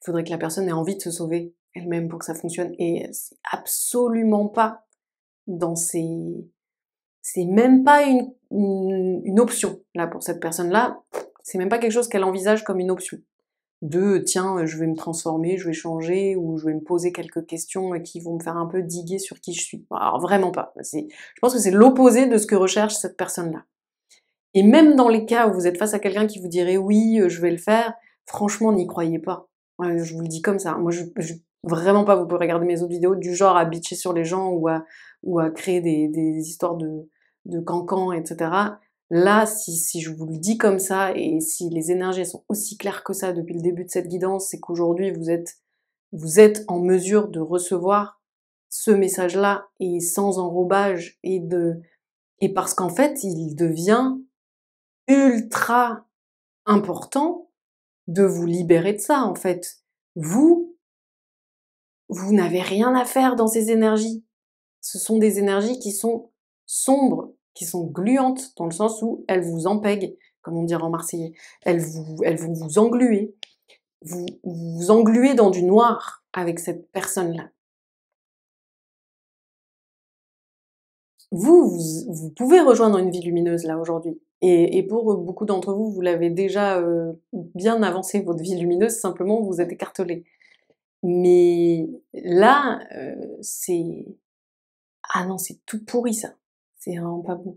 faudrait que la personne ait envie de se sauver elle-même pour que ça fonctionne. Et c'est absolument pas dans ses... C'est même pas une option, là, pour cette personne-là. C'est même pas quelque chose qu'elle envisage comme une option. Tiens, je vais me transformer, je vais changer, ou je vais me poser quelques questions qui vont me faire un peu diguer sur qui je suis. Alors vraiment pas. Je pense que c'est l'opposé de ce que recherche cette personne-là. Et même dans les cas où vous êtes face à quelqu'un qui vous dirait oui, je vais le faire, franchement, n'y croyez pas. Ouais, je vous le dis comme ça. Moi, vraiment pas. Vous pouvez regarder mes autres vidéos du genre à bitcher sur les gens ou à créer des histoires de cancans, etc. Là, si je vous le dis comme ça et si les énergies sont aussi claires que ça depuis le début de cette guidance, c'est qu'aujourd'hui vous êtes en mesure de recevoir ce message-là et sans enrobage et parce qu'en fait, il devient ultra important de vous libérer de ça, en fait. Vous n'avez rien à faire dans ces énergies. Ce sont des énergies qui sont sombres, qui sont gluantes, dans le sens où elles vous empèguent, comme on dirait en marseillais. Elles vont vous engluer. Vous engluez dans du noir avec cette personne-là. Vous pouvez rejoindre une vie lumineuse là aujourd'hui. Et pour beaucoup d'entre vous, vous l'avez déjà bien avancé votre vie lumineuse, simplement vous êtes écartelé. Mais là, c'est... Ah non, c'est tout pourri ça. C'est vraiment pas bon.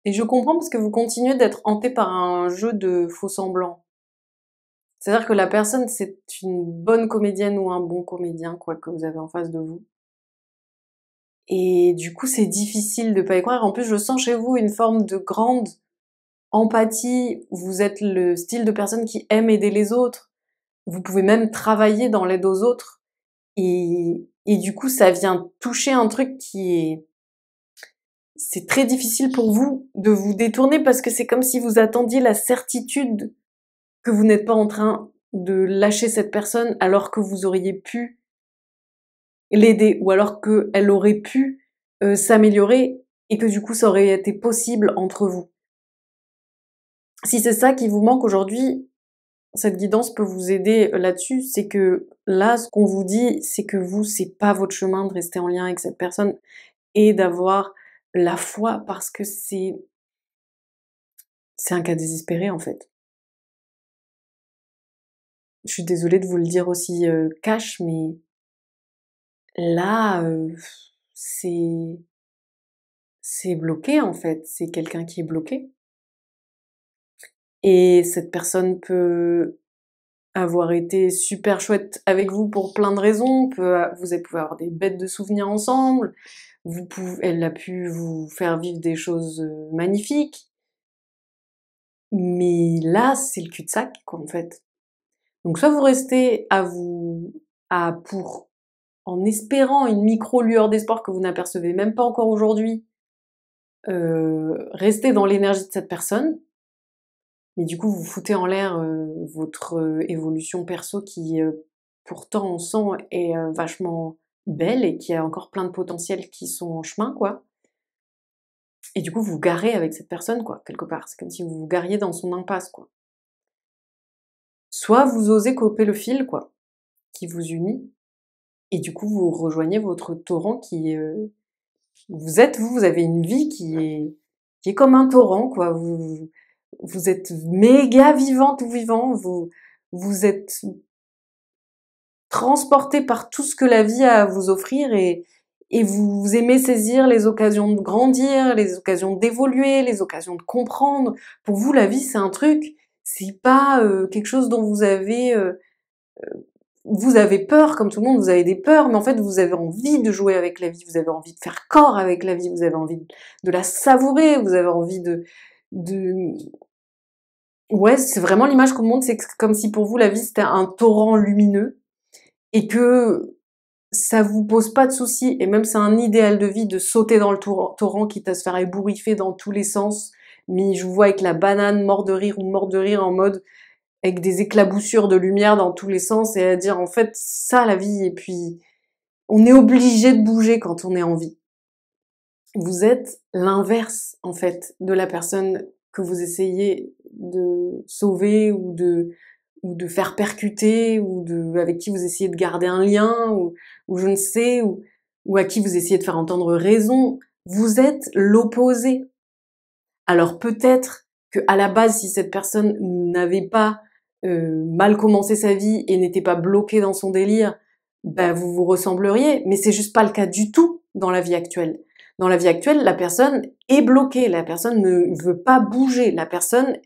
Et je comprends parce que vous continuez d'être hanté par un jeu de faux semblants. C'est-à-dire que la personne, c'est une bonne comédienne ou un bon comédien, quoi, que vous avez en face de vous. Et du coup, c'est difficile de pas y croire. En plus, je sens chez vous une forme de grande empathie. Vous êtes le style de personne qui aime aider les autres. Vous pouvez même travailler dans l'aide aux autres. Et du coup, ça vient toucher un truc c'est très difficile pour vous de vous détourner parce que c'est comme si vous attendiez la certitude que vous n'êtes pas en train de lâcher cette personne alors que vous auriez pu l'aider ou alors qu'elle aurait pu s'améliorer et que du coup ça aurait été possible entre vous. Si c'est ça qui vous manque aujourd'hui, cette guidance peut vous aider là-dessus, c'est que là, ce qu'on vous dit, c'est que vous, c'est pas votre chemin de rester en lien avec cette personne et d'avoir la foi parce que c'est un cas désespéré en fait. Je suis désolée de vous le dire aussi cash, mais là, c'est bloqué en fait. C'est quelqu'un qui est bloqué. Et cette personne peut avoir été super chouette avec vous pour plein de raisons. Vous pouvez avoir des bêtes de souvenirs ensemble. Elle a pu vous faire vivre des choses magnifiques. Mais là, c'est le cul-de-sac, quoi, en fait. Donc soit vous restez en espérant une micro-lueur d'espoir que vous n'apercevez même pas encore aujourd'hui, restez dans l'énergie de cette personne, mais du coup vous foutez en l'air votre évolution perso qui pourtant on sent est vachement belle et qui a encore plein de potentiels qui sont en chemin, quoi. Et du coup, vous vous garez avec cette personne, quoi, quelque part. C'est comme si vous vous gariez dans son impasse, quoi. Soit vous osez couper le fil, quoi, qui vous unit, et du coup, vous rejoignez votre torrent qui, vous avez une vie qui est comme un torrent, quoi. Vous êtes méga vivante ou vivant, vous êtes transporté par tout ce que la vie a à vous offrir et vous aimez saisir les occasions de grandir, les occasions d'évoluer, les occasions de comprendre. Pour vous, la vie, c'est un truc, c'est pas quelque chose dont vous avez peur, comme tout le monde, vous avez des peurs, mais en fait, vous avez envie de jouer avec la vie, vous avez envie de faire corps avec la vie, vous avez envie de la savourer, vous avez envie de... Ouais, c'est vraiment l'image qu'on montre, c'est comme si pour vous, la vie, c'était un torrent lumineux, et que ça vous pose pas de soucis, et même c'est un idéal de vie de sauter dans le torrent, quitte à se faire ébouriffer dans tous les sens, mais je vous vois avec la banane mort de rire ou mort de rire en mode avec des éclaboussures de lumière dans tous les sens et à dire en fait ça la vie et puis on est obligé de bouger quand on est en vie. Vous êtes l'inverse en fait de la personne que vous essayez de sauver ou de faire percuter ou avec qui vous essayez de garder un lien ou je ne sais ou à qui vous essayez de faire entendre raison. Vous êtes l'opposé. Alors peut-être que à la base, si cette personne n'avait pas mal commencé sa vie et n'était pas bloquée dans son délire, bah vous vous ressembleriez. Mais c'est juste pas le cas du tout dans la vie actuelle. Dans la vie actuelle, la personne est bloquée, la personne ne veut pas bouger, la personne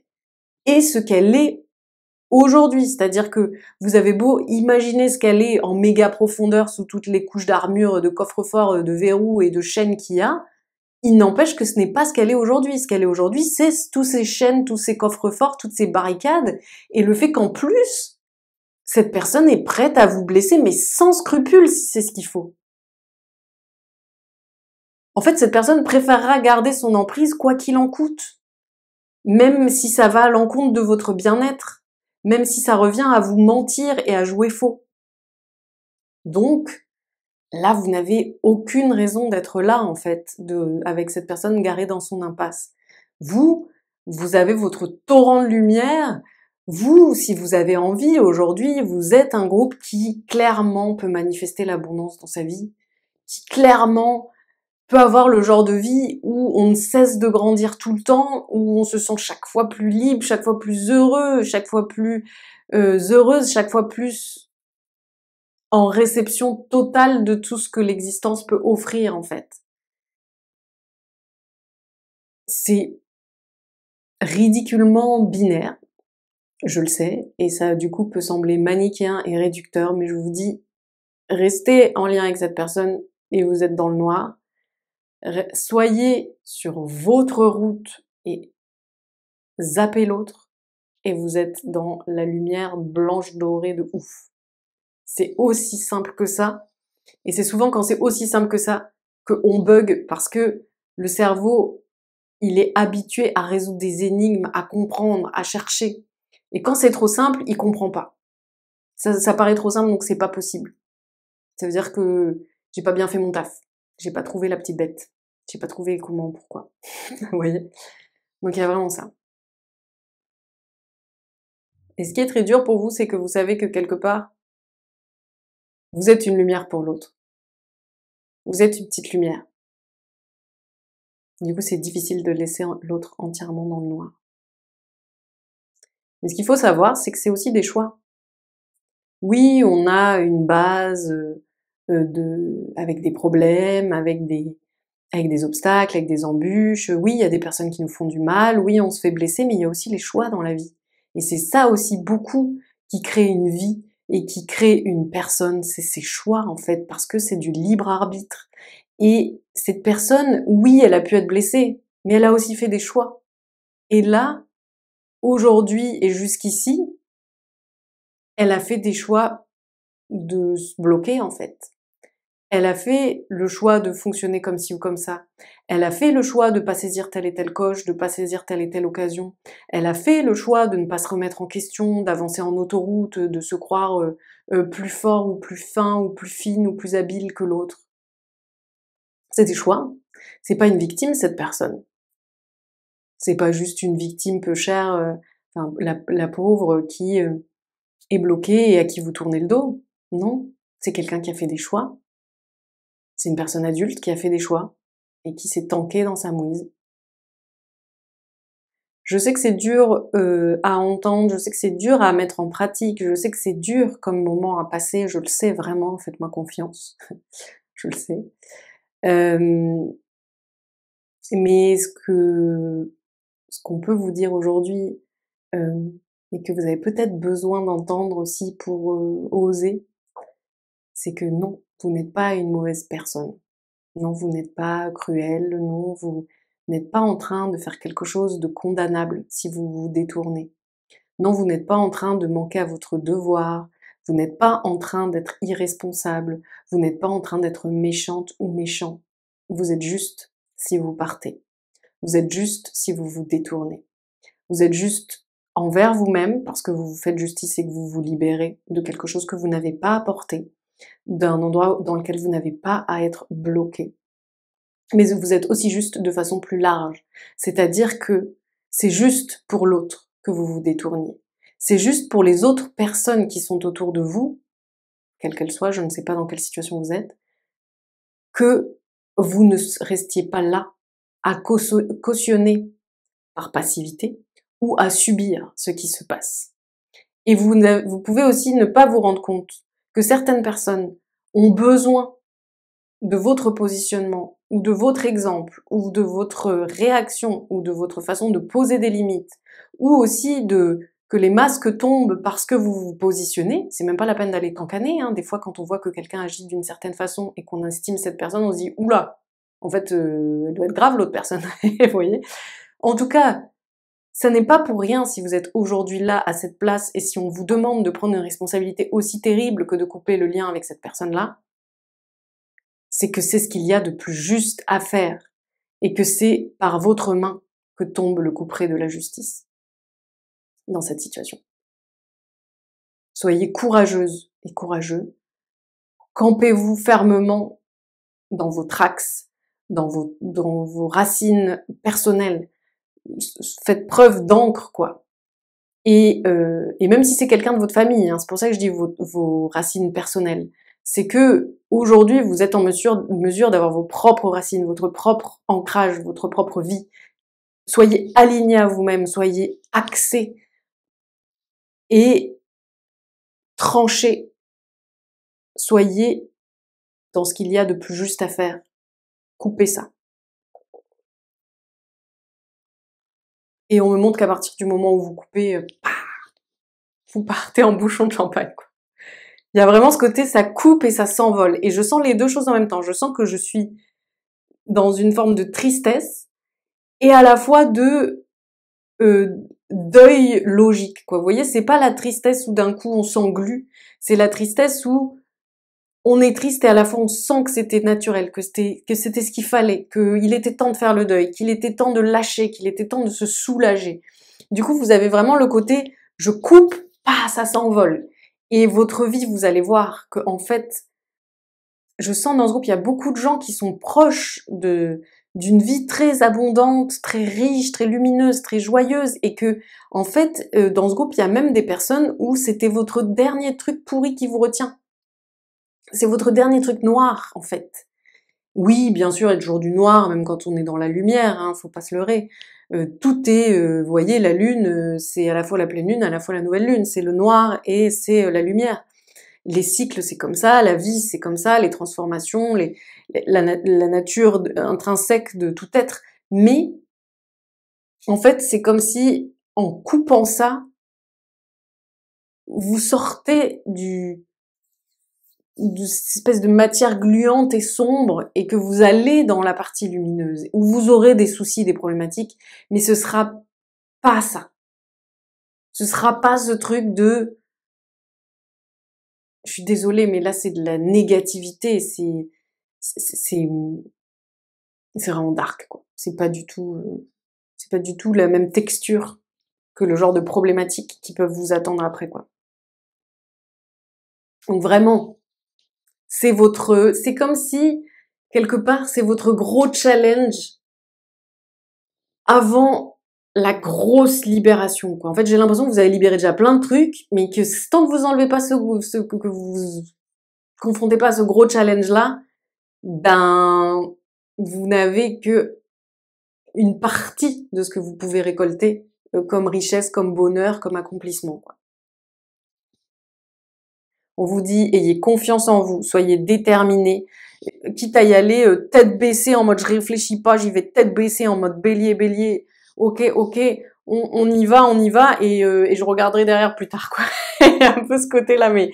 est ce qu'elle est aujourd'hui. C'est-à-dire que vous avez beau imaginer ce qu'elle est en méga profondeur sous toutes les couches d'armure, de coffre-fort, de verrous et de chaînes qu'il y a, il n'empêche que ce n'est pas ce qu'elle est aujourd'hui. Ce qu'elle est aujourd'hui, c'est tous ces chaînes, tous ces coffres-forts, toutes ces barricades, et le fait qu'en plus, cette personne est prête à vous blesser, mais sans scrupule, si c'est ce qu'il faut. En fait, cette personne préférera garder son emprise quoi qu'il en coûte, même si ça va à l'encontre de votre bien-être, même si ça revient à vous mentir et à jouer faux. Donc, là, vous n'avez aucune raison d'être là, en fait, avec cette personne garée dans son impasse. Vous avez votre torrent de lumière. Vous, si vous avez envie, aujourd'hui, vous êtes un groupe qui clairement peut manifester l'abondance dans sa vie, qui clairement peut avoir le genre de vie où on ne cesse de grandir tout le temps, où on se sent chaque fois plus libre, chaque fois plus heureux, chaque fois plus heureuse, chaque fois plus en réception totale de tout ce que l'existence peut offrir, en fait. C'est ridiculement binaire, je le sais, et ça, du coup, peut sembler manichéen et réducteur, mais je vous dis, restez en lien avec cette personne et vous êtes dans le noir. Soyez sur votre route et zappez l'autre, et vous êtes dans la lumière blanche dorée de ouf. C'est aussi simple que ça, et c'est souvent quand c'est aussi simple que ça qu'on bug, parce que le cerveau, il est habitué à résoudre des énigmes, à comprendre, à chercher. Et quand c'est trop simple, il comprend pas. Ça paraît trop simple, donc c'est pas possible. Ça veut dire que j'ai pas bien fait mon taf. J'ai pas trouvé la petite bête. J'ai pas trouvé comment, pourquoi. Vous voyez? Donc il y a vraiment ça. Et ce qui est très dur pour vous, c'est que vous savez que quelque part, vous êtes une lumière pour l'autre. Vous êtes une petite lumière. Du coup, c'est difficile de laisser l'autre entièrement dans le noir. Mais ce qu'il faut savoir, c'est que c'est aussi des choix. Oui, on a une base avec des problèmes, avec des obstacles, avec des embûches. Oui, il y a des personnes qui nous font du mal. Oui, on se fait blesser, mais il y a aussi les choix dans la vie. Et c'est ça aussi beaucoup qui crée une vie et qui crée une personne. C'est ses choix, en fait, parce que c'est du libre arbitre. Et cette personne, oui, elle a pu être blessée, mais elle a aussi fait des choix. Et là, aujourd'hui et jusqu'ici, elle a fait des choix de se bloquer, en fait. Elle a fait le choix de fonctionner comme ci ou comme ça. Elle a fait le choix de pas saisir telle et telle coche, de pas saisir telle et telle occasion. Elle a fait le choix de ne pas se remettre en question, d'avancer en autoroute, de se croire plus fort ou plus fin ou plus fine ou plus habile que l'autre. C'est des choix. C'est pas une victime, cette personne. C'est pas juste une victime peu chère, enfin, la pauvre qui est bloquée et à qui vous tournez le dos. Non, c'est quelqu'un qui a fait des choix. C'est une personne adulte qui a fait des choix et qui s'est tankée dans sa mouise. Je sais que c'est dur à entendre, je sais que c'est dur à mettre en pratique, je sais que c'est dur comme moment à passer, je le sais vraiment, faites-moi confiance, je le sais. Mais ce qu'on peut vous dire aujourd'hui, et que vous avez peut-être besoin d'entendre aussi pour oser, c'est que non, vous n'êtes pas une mauvaise personne. Non, vous n'êtes pas cruel, non, vous n'êtes pas en train de faire quelque chose de condamnable si vous vous détournez. Non, vous n'êtes pas en train de manquer à votre devoir, vous n'êtes pas en train d'être irresponsable, vous n'êtes pas en train d'être méchante ou méchant. Vous êtes juste si vous partez. Vous êtes juste si vous vous détournez. Vous êtes juste envers vous-même parce que vous vous faites justice et que vous vous libérez de quelque chose que vous n'avez pas apporté, d'un endroit dans lequel vous n'avez pas à être bloqué. Mais vous êtes aussi juste de façon plus large. C'est-à-dire que c'est juste pour l'autre que vous vous détourniez. C'est juste pour les autres personnes qui sont autour de vous, quelles qu'elles soient, je ne sais pas dans quelle situation vous êtes, que vous ne restiez pas là à cautionner par passivité ou à subir ce qui se passe. Et vous pouvez aussi ne pas vous rendre compte que certaines personnes ont besoin de votre positionnement ou de votre exemple ou de votre réaction ou de votre façon de poser des limites ou aussi de que les masques tombent parce que vous vous positionnez, c'est même pas la peine d'aller cancaner, hein. Des fois quand on voit que quelqu'un agit d'une certaine façon et qu'on estime cette personne, on se dit oula, en fait elle doit être grave l'autre personne, vous voyez. En tout cas, ça n'est pas pour rien si vous êtes aujourd'hui là à cette place et si on vous demande de prendre une responsabilité aussi terrible que de couper le lien avec cette personne-là, c'est que c'est ce qu'il y a de plus juste à faire et que c'est par votre main que tombe le couperet de la justice dans cette situation. Soyez courageuse et courageux, campez-vous fermement dans votre axe, dans vos racines personnelles, faites preuve d'encre, quoi. Et même si c'est quelqu'un de votre famille, hein, c'est pour ça que je dis vos racines personnelles, c'est que aujourd'hui vous êtes en mesure d'avoir vos propres racines, votre propre ancrage, votre propre vie. Soyez alignés à vous-même, soyez axés et tranchés. Soyez dans ce qu'il y a de plus juste à faire. Coupez ça. Et on me montre qu'à partir du moment où vous coupez, vous partez en bouchon de champagne, quoi. Il y a vraiment ce côté, ça coupe et ça s'envole. Et je sens les deux choses en même temps. Je sens que je suis dans une forme de tristesse et à la fois de deuil logique, quoi. Vous voyez, c'est pas la tristesse où d'un coup on s'englue, c'est la tristesse où on est triste et à la fois on sent que c'était naturel, que c'était ce qu'il fallait, qu'il était temps de faire le deuil, qu'il était temps de lâcher, qu'il était temps de se soulager. Du coup, vous avez vraiment le côté je coupe, ça s'envole. Et votre vie, vous allez voir que en fait, je sens dans ce groupe, il y a beaucoup de gens qui sont proches d'une vie très abondante, très riche, très lumineuse, très joyeuse, et que, en fait, dans ce groupe, il y a même des personnes où c'était votre dernier truc pourri qui vous retient. C'est votre dernier truc noir, en fait. Oui, bien sûr, il y a toujours du noir, même quand on est dans la lumière, hein, faut pas se leurrer. Tout est, vous voyez, la lune, c'est à la fois la pleine lune, à la fois la nouvelle lune, c'est le noir et c'est la lumière. Les cycles, c'est comme ça, la vie, c'est comme ça, les transformations, la nature intrinsèque de tout être. Mais, en fait, c'est comme si, en coupant ça, vous sortez d'une espèce de matière gluante et sombre et que vous allez dans la partie lumineuse, où vous aurez des soucis, des problématiques, mais ce sera pas ça. Ce sera pas ce truc de, je suis désolée, mais là, c'est de la négativité, c'est vraiment dark, quoi. C'est pas du tout la même texture que le genre de problématiques qui peuvent vous attendre après, quoi. Donc vraiment, c'est comme si, quelque part, c'est votre gros challenge avant la grosse libération, quoi. En fait, j'ai l'impression que vous avez libéré déjà plein de trucs, mais que tant que vous enlevez pas que vous confrontez pas à ce gros challenge-là, ben, vous n'avez que une partie de ce que vous pouvez récolter comme richesse, comme bonheur, comme accomplissement, quoi. On vous dit, ayez confiance en vous, soyez déterminés, quitte à y aller tête baissée en mode je réfléchis pas, j'y vais tête baissée en mode bélier, ok, on y va et je regarderai derrière plus tard, quoi. Il y a un peu ce côté-là, mais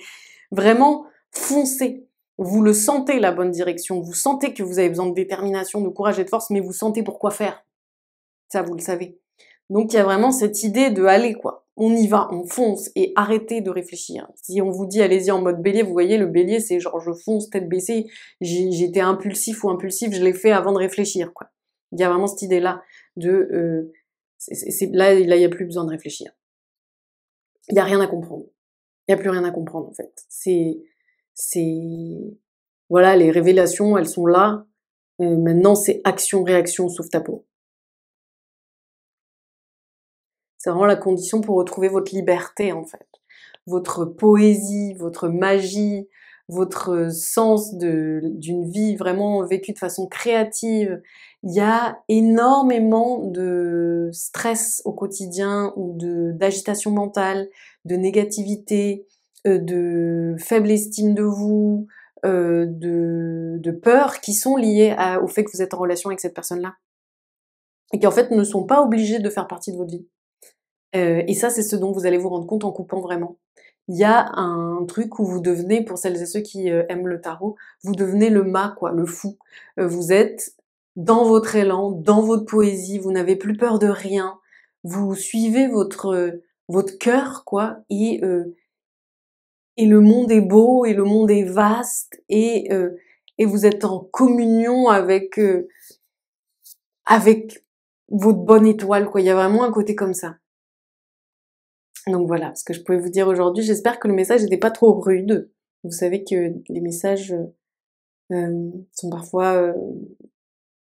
vraiment, foncez. Vous le sentez, la bonne direction, vous sentez que vous avez besoin de détermination, de courage et de force, mais vous sentez pourquoi faire. Ça, vous le savez. Donc il y a vraiment cette idée de aller, quoi. On y va, on fonce et arrêtez de réfléchir. Si on vous dit allez-y en mode bélier, vous voyez, le bélier c'est genre je fonce tête baissée, j'étais impulsif ou impulsif, je l'ai fait avant de réfléchir, quoi. Il y a vraiment cette idée-là de là il y a plus besoin de réfléchir. Il y a rien à comprendre. Il y a plus rien à comprendre en fait. Voilà, les révélations, elles sont là. Maintenant c'est action-réaction, sauve ta peau. C'est vraiment la condition pour retrouver votre liberté, en fait. Votre poésie, votre magie, votre sens d'une vie vraiment vécue de façon créative. Il y a énormément de stress au quotidien ou d'agitation mentale, de négativité, de faible estime de vous, de peur qui sont liées au fait que vous êtes en relation avec cette personne-là. Et qui en fait ne sont pas obligées de faire partie de votre vie. Et ça, c'est ce dont vous allez vous rendre compte en coupant vraiment. Il y a un truc où vous devenez, pour celles et ceux qui aiment le tarot, vous devenez le mât, quoi, le fou. Vous êtes dans votre élan, dans votre poésie, vous n'avez plus peur de rien, vous suivez votre cœur, quoi, et le monde est beau, et le monde est vaste, et vous êtes en communion avec votre bonne étoile, quoi. Il y a vraiment un côté comme ça. Donc voilà, ce que je pouvais vous dire aujourd'hui. J'espère que le message n'était pas trop rude. Vous savez que les messages sont parfois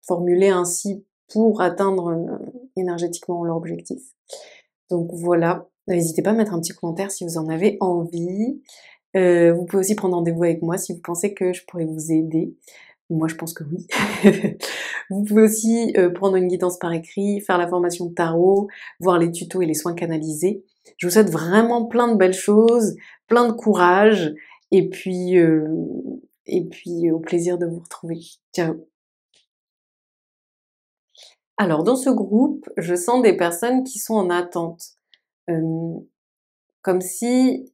formulés ainsi pour atteindre énergétiquement leur objectif. Donc voilà, n'hésitez pas à mettre un petit commentaire si vous en avez envie. Vous pouvez aussi prendre rendez-vous avec moi si vous pensez que je pourrais vous aider. Moi, je pense que oui. Vous pouvez aussi prendre une guidance par écrit, faire la formation de tarot, voir les tutos et les soins canalisés. Je vous souhaite vraiment plein de belles choses, plein de courage, et puis au plaisir de vous retrouver. Ciao. Alors, dans ce groupe, je sens des personnes qui sont en attente. Comme si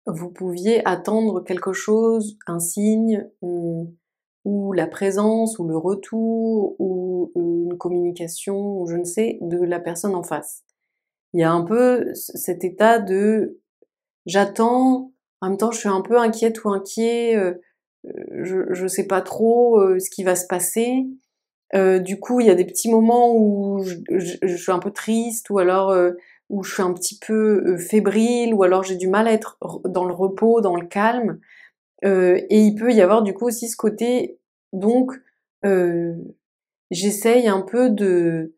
vous pouviez attendre quelque chose, un signe, ou la présence, ou le retour, ou une communication, ou je ne sais, de la personne en face. Il y a un peu cet état de j'attends, en même temps je suis un peu inquiète ou inquiet, je sais pas trop ce qui va se passer. Du coup, il y a des petits moments où je suis un peu triste, ou alors où je suis un petit peu fébrile, ou alors j'ai du mal à être dans le repos, dans le calme. Et il peut y avoir du coup aussi ce côté, donc j'essaye un peu de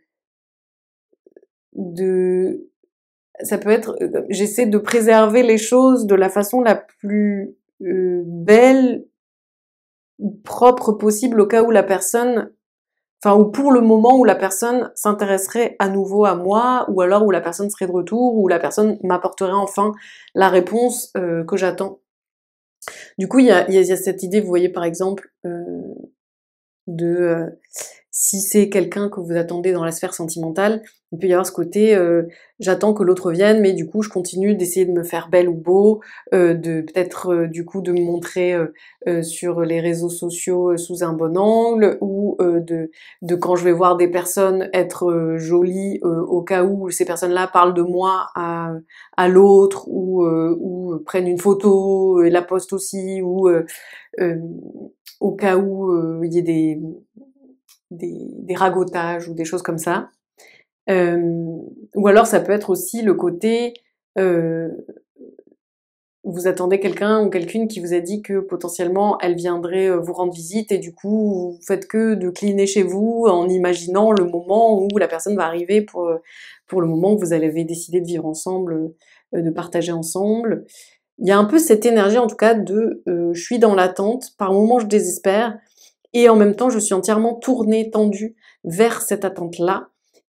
ça peut être, j'essaie de préserver les choses de la façon la plus belle ou propre possible au cas où la personne, enfin, ou pour le moment où la personne s'intéresserait à nouveau à moi, ou alors où la personne serait de retour, ou la personne m'apporterait enfin la réponse que j'attends. Du coup, il y a cette idée, vous voyez par exemple, de Si c'est quelqu'un que vous attendez dans la sphère sentimentale, il peut y avoir ce côté j'attends que l'autre vienne, mais du coup je continue d'essayer de me faire belle ou beau, de peut-être du coup de me montrer sur les réseaux sociaux sous un bon angle, ou de quand je vais voir des personnes être jolies au cas où ces personnes-là parlent de moi à l'autre, ou prennent une photo et la postent aussi, ou euh, au cas où il y ait des ragotages ou des choses comme ça. Ou alors ça peut être aussi le côté euh, vous attendez quelqu'un ou quelqu'une qui vous a dit que potentiellement elle viendrait vous rendre visite, et du coup vous faites que de cliner chez vous en imaginant le moment où la personne va arriver pour le moment où vous avez décidé de vivre ensemble, de partager ensemble. Il y a un peu cette énergie en tout cas de je suis dans l'attente, par moments je désespère, et en même temps je suis entièrement tournée, tendue vers cette attente-là,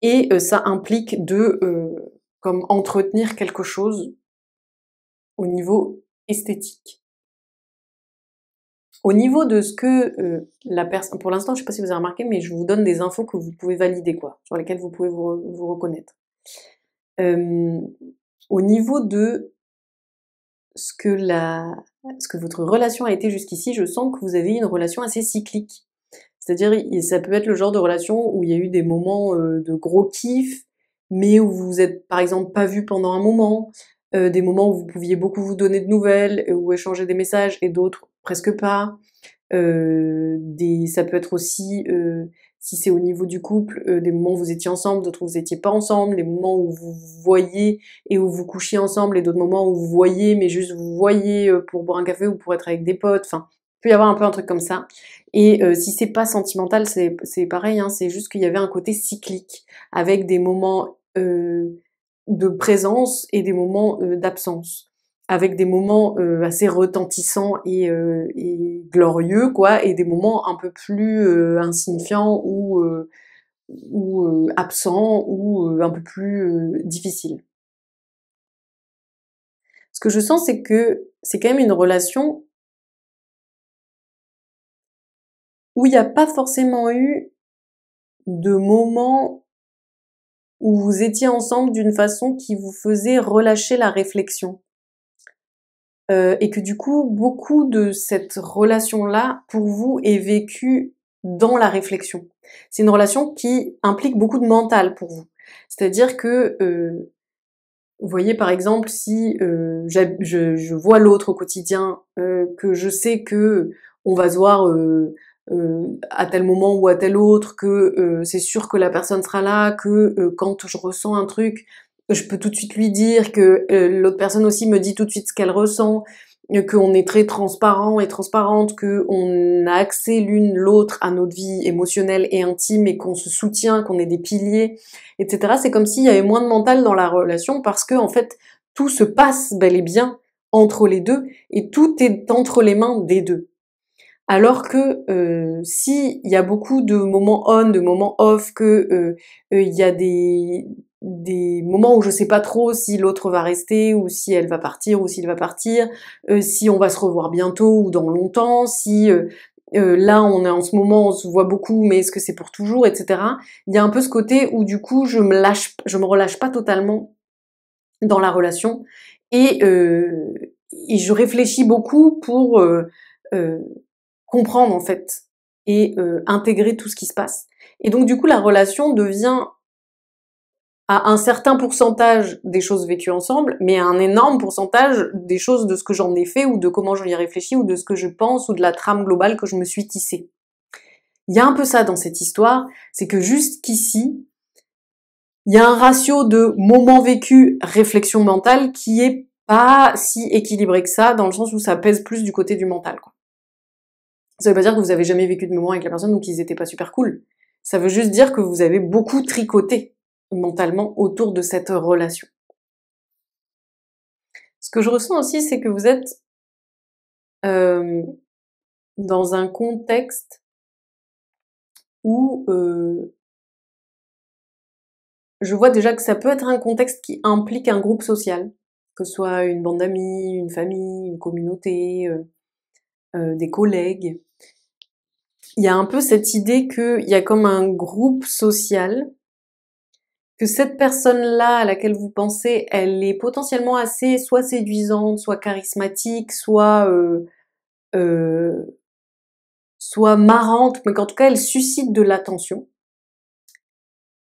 et ça implique de comme entretenir quelque chose au niveau esthétique. Au niveau de ce que la personne, pour l'instant je sais pas si vous avez remarqué, mais je vous donne des infos que vous pouvez valider, quoi, sur lesquelles vous pouvez vous reconnaître. Au niveau de ce que votre relation a été jusqu'ici, je sens que vous avez une relation assez cyclique. C'est-à-dire, ça peut être le genre de relation où il y a eu des moments de gros kiff, mais où vous vous êtes par exemple pas vus pendant un moment, des moments où vous pouviez beaucoup vous donner de nouvelles, ou échanger des messages, et d'autres presque pas. Ça peut être aussi, si c'est au niveau du couple, des moments où vous étiez ensemble, d'autres où vous étiez pas ensemble, des moments où vous vous voyiez et où vous couchiez ensemble, et d'autres moments où vous voyez, mais juste vous voyez pour boire un café ou pour être avec des potes. Enfin, il peut y avoir un peu un truc comme ça. Et si c'est pas sentimental, c'est pareil, hein, c'est juste qu'il y avait un côté cyclique, avec des moments de présence et des moments d'absence, avec des moments assez retentissants et glorieux, quoi, et des moments un peu plus insignifiants, ou absents, ou un peu plus difficiles. Ce que je sens, c'est que c'est quand même une relation où il n'y a pas forcément eu de moments où vous étiez ensemble d'une façon qui vous faisait relâcher la réflexion. Et que du coup, beaucoup de cette relation-là, pour vous, est vécue dans la réflexion. C'est une relation qui implique beaucoup de mental pour vous. C'est-à-dire que, vous voyez, par exemple, si je vois l'autre au quotidien, que je sais que on va se voir à tel moment ou à tel autre, que c'est sûr que la personne sera là, que quand je ressens un truc, je peux tout de suite lui dire, que l'autre personne aussi me dit tout de suite ce qu'elle ressent, qu'on est très transparent et transparente, qu'on a accès l'une l'autre à notre vie émotionnelle et intime, et qu'on se soutient, qu'on est des piliers, etc. C'est comme s'il y avait moins de mental dans la relation, parce que en fait tout se passe bel et bien entre les deux, et tout est entre les mains des deux. Alors que si il y a beaucoup de moments on, de moments off, que il y a des moments où je sais pas trop si l'autre va rester, ou si elle va partir, ou s'il va partir, si on va se revoir bientôt ou dans longtemps, si là on est en ce moment, on se voit beaucoup, mais est-ce que c'est pour toujours, etc. Il y a un peu ce côté où du coup je me relâche pas totalement dans la relation, et je réfléchis beaucoup pour euh, comprendre en fait, et intégrer tout ce qui se passe. Et donc du coup la relation devient à un certain pourcentage des choses vécues ensemble, mais à un énorme pourcentage des choses de ce que j'en ai fait, ou de comment je y ai réfléchi, ou de ce que je pense, ou de la trame globale que je me suis tissée. Il y a un peu ça dans cette histoire, c'est que jusqu'ici, il y a un ratio de moments vécus, réflexion mentale, qui est pas si équilibré que ça, dans le sens où ça pèse plus du côté du mental, quoi. Ça veut pas dire que vous avez jamais vécu de moments avec la personne ou qu'ils étaient pas super cool. Ça veut juste dire que vous avez beaucoup tricoté mentalement autour de cette relation. Ce que je ressens aussi, c'est que vous êtes euh, dans un contexte où je vois déjà que ça peut être un contexte qui implique un groupe social, que ce soit une bande d'amis, une famille, une communauté, des collègues. il y a un peu cette idée qu'il y a comme un groupe social, que cette personne-là à laquelle vous pensez, elle est potentiellement assez soit séduisante, soit charismatique, euh, soit marrante, mais qu'en tout cas elle suscite de l'attention.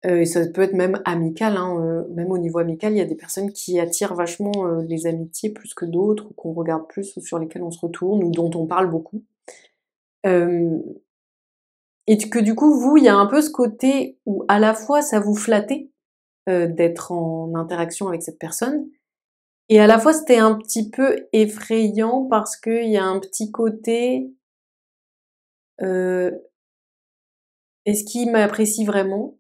Et ça peut être même amical, hein, même au niveau amical, il y a des personnes qui attirent vachement les amitiés plus que d'autres, ou qu'on regarde plus, ou sur lesquelles on se retourne, ou dont on parle beaucoup. Euh, et que du coup, vous, il y a un peu ce côté où à la fois ça vous flattait d'être en interaction avec cette personne, et à la fois c'était un petit peu effrayant parce qu'il y a un petit côté euh, est-ce qu'il m'apprécie vraiment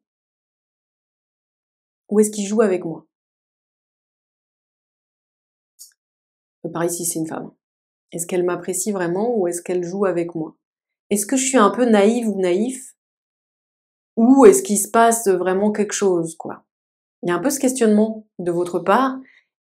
ou est-ce qu'il joue avec moi? Pareil si c'est une femme. Est-ce qu'elle m'apprécie vraiment ou est-ce qu'elle joue avec moi? Est-ce que je suis un peu naïve ou naïf ou est-ce qu'il se passe vraiment quelque chose, quoi? Il y a un peu ce questionnement de votre part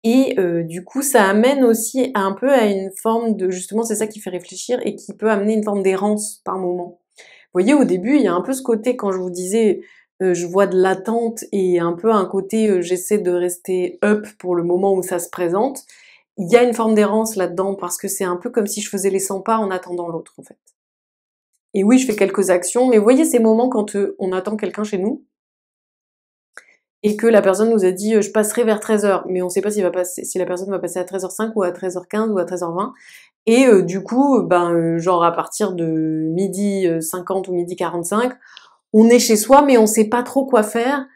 et du coup ça amène aussi un peu à une forme de justement c'est ça qui fait réfléchir et qui peut amener une forme d'errance par moment. Vous voyez au début il y a un peu ce côté quand je vous disais je vois de l'attente et un peu un côté j'essaie de rester up pour le moment où ça se présente. Il y a une forme d'errance là-dedans parce que c'est un peu comme si je faisais les 100 pas en attendant l'autre en fait. Et oui, je fais quelques actions, mais vous voyez ces moments quand on attend quelqu'un chez nous et que la personne nous a dit je passerai vers 13h, mais on sait pas si la personne va passer à 13h05 ou à 13h15 ou à 13h20. Et du coup, genre à partir de midi 50 ou midi 45, on est chez soi, mais on sait pas trop quoi faire.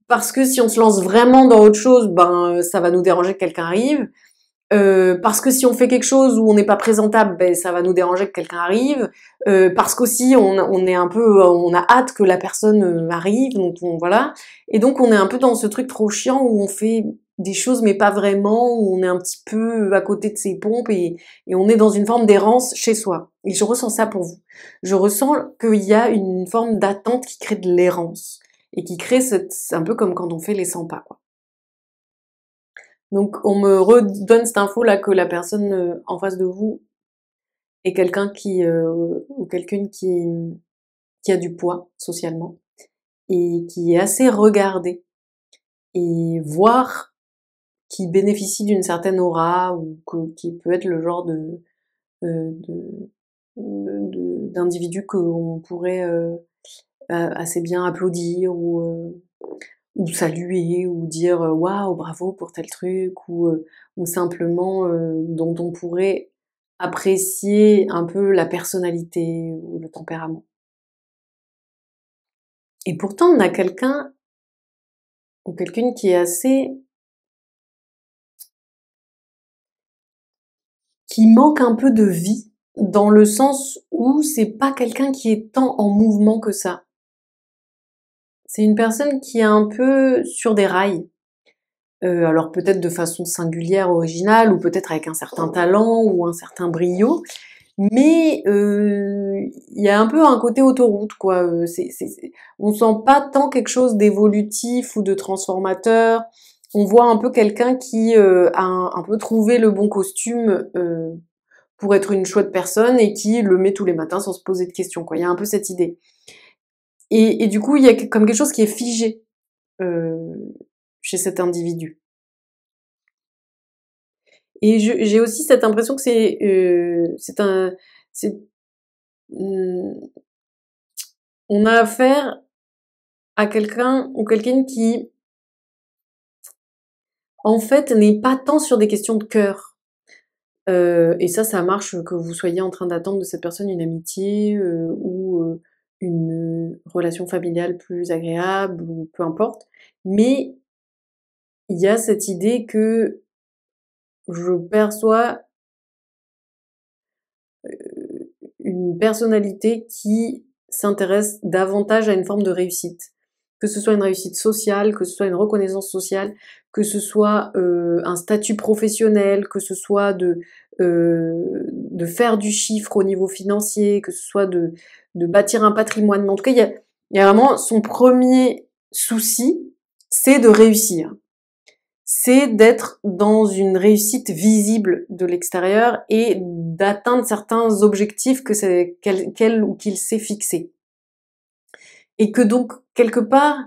Parce que si on se lance vraiment dans autre chose, ça va nous déranger que quelqu'un arrive. Parce que si on fait quelque chose où on n'est pas présentable, ça va nous déranger que quelqu'un arrive. Parce qu'aussi on est un peu, on a hâte que la personne arrive, donc voilà. Et donc on est un peu dans ce truc trop chiant où on fait des choses mais pas vraiment, où on est un petit peu à côté de ses pompes et on est dans une forme d'errance chez soi. Et je ressens ça pour vous. Je ressens qu'il y a une forme d'attente qui crée de l'errance et qui crée c'est un peu comme quand on fait les 100 pas, quoi. Donc on me redonne cette info là que la personne en face de vous est quelqu'un qui ou quelqu'une qui a du poids socialement et qui est assez regardé et voire qui bénéficie d'une certaine aura ou qui peut être le genre de d'individu qu'on pourrait assez bien applaudir ou saluer ou dire waouh bravo pour tel truc ou simplement dont on pourrait apprécier un peu la personnalité ou le tempérament. Et pourtant on a quelqu'un ou quelqu'une qui est assez qui manque un peu de vie dans le sens où c'est pas quelqu'un qui est tant en mouvement que ça. C'est une personne qui est un peu sur des rails. Alors peut-être de façon singulière, originale, ou peut-être avec un certain talent ou un certain brio, mais il y a un peu un côté autoroute, quoi. On sent pas tant quelque chose d'évolutif ou de transformateur. On voit un peu quelqu'un qui a un peu trouvé le bon costume pour être une chouette personne et qui le met tous les matins sans se poser de questions, quoi. Il y a un peu cette idée. Et du coup, il y a comme quelque chose qui est figé euh, chez cet individu. Et j'ai aussi cette impression que c'est hum, on a affaire à quelqu'un ou quelqu'une qui, en fait, n'est pas tant sur des questions de cœur. Et ça marche que vous soyez en train d'attendre de cette personne une amitié ou une relation familiale plus agréable ou peu importe. Mais il y a cette idée que je perçois une personnalité qui s'intéresse davantage à une forme de réussite. Que ce soit une réussite sociale, que ce soit une reconnaissance sociale, que ce soit un statut professionnel, que ce soit de faire du chiffre au niveau financier, que ce soit de bâtir un patrimoine. Mais en tout cas, il y a vraiment son premier souci, c'est de réussir. c'est d'être dans une réussite visible de l'extérieur et d'atteindre certains objectifs qu'elle ou qu'il s'est fixés. Et que donc, quelque part,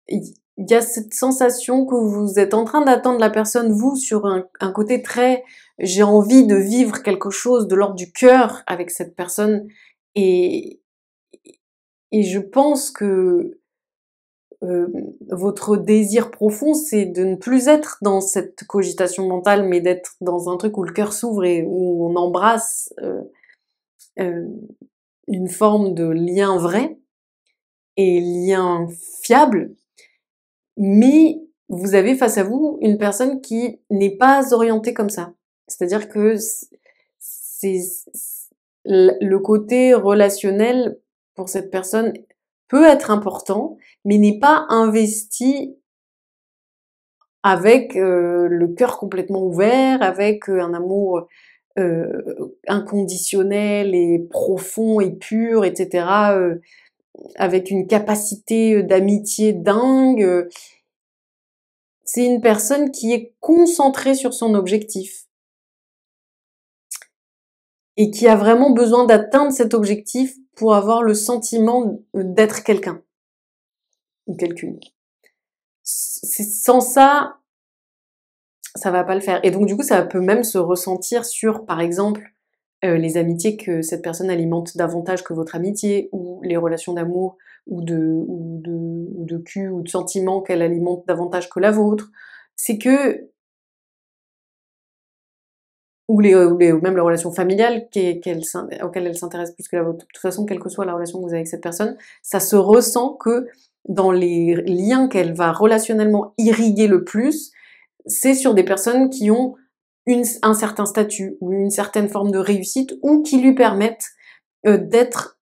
il y a cette sensation que vous êtes en train d'attendre la personne, vous, sur un côté très j'ai envie de vivre quelque chose de l'ordre du cœur avec cette personne, et, et je pense que votre désir profond, c'est de ne plus être dans cette cogitation mentale, mais d'être dans un truc où le cœur s'ouvre et où on embrasse euh, une forme de lien vrai et lien fiable, mais vous avez face à vous une personne qui n'est pas orientée comme ça. C'est-à-dire que c'est le côté relationnel pour cette personne peut être important, mais n'est pas investi avec le cœur complètement ouvert, avec un amour inconditionnel et profond et pur, etc., avec une capacité d'amitié dingue. C'est une personne qui est concentrée sur son objectif et qui a vraiment besoin d'atteindre cet objectif pour avoir le sentiment d'être quelqu'un ou quelqu'une. Sans ça, ça va pas le faire. Et donc du coup, ça peut même se ressentir sur, par exemple, les amitiés que cette personne alimente davantage que votre amitié, ou les relations d'amour ou de cul ou de sentiments qu'elle alimente davantage que la vôtre. C'est que ou même les relations familiales auxquelles elle s'intéresse plus que la vôtre. De toute façon, quelle que soit la relation que vous avez avec cette personne, ça se ressent que dans les liens qu'elle va relationnellement irriguer le plus, c'est sur des personnes qui ont un certain statut ou une certaine forme de réussite, ou qui lui permettent d'être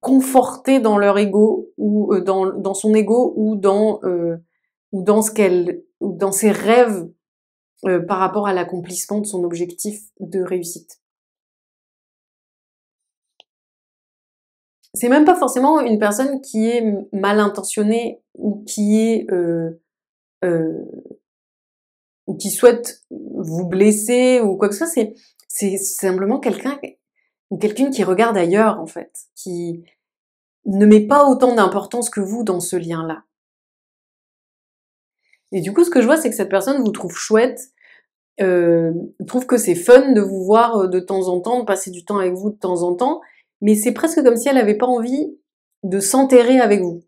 confortée dans leur ego, ou dans son ego, ou dans dans ses rêves par rapport à l'accomplissement de son objectif de réussite. C'est même pas forcément une personne qui est mal intentionnée ou euh, ou qui souhaite vous blesser ou quoi que ce soit. C'est simplement quelqu'une qui regarde ailleurs, en fait, qui ne met pas autant d'importance que vous dans ce lien-là. Et du coup, ce que je vois, c'est que cette personne vous trouve chouette, trouve que c'est fun de vous voir de temps en temps, de passer du temps avec vous de temps en temps, mais c'est presque comme si elle avait pas envie de s'enterrer avec vous.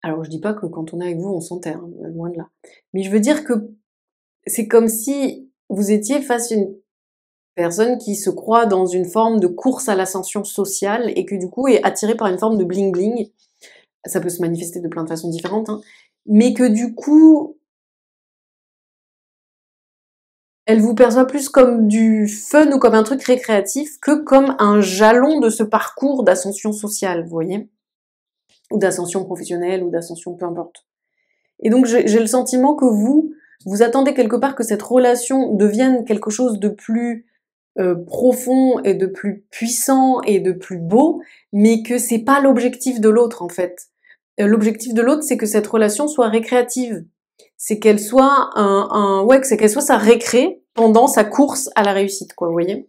Alors je dis pas que quand on est avec vous, on s'enterre, hein, loin de là. Mais je veux dire que c'est comme si vous étiez face à une personne qui se croit dans une forme de course à l'ascension sociale et que du coup est attirée par une forme de bling bling. Ça peut se manifester de plein de façons différentes, hein, mais que du coup elle vous perçoit plus comme du fun ou comme un truc récréatif que comme un jalon de ce parcours d'ascension sociale, vous voyez, ou d'ascension professionnelle, ou d'ascension peu importe. Et donc j'ai le sentiment que vous attendez quelque part que cette relation devienne quelque chose de plus profond et de plus puissant et de plus beau, mais que c'est pas l'objectif de l'autre, en fait. L'objectif de l'autre, c'est que cette relation soit récréative. C'est qu'elle soit c'est qu'elle soit sa récré pendant sa course à la réussite, quoi, vous voyez?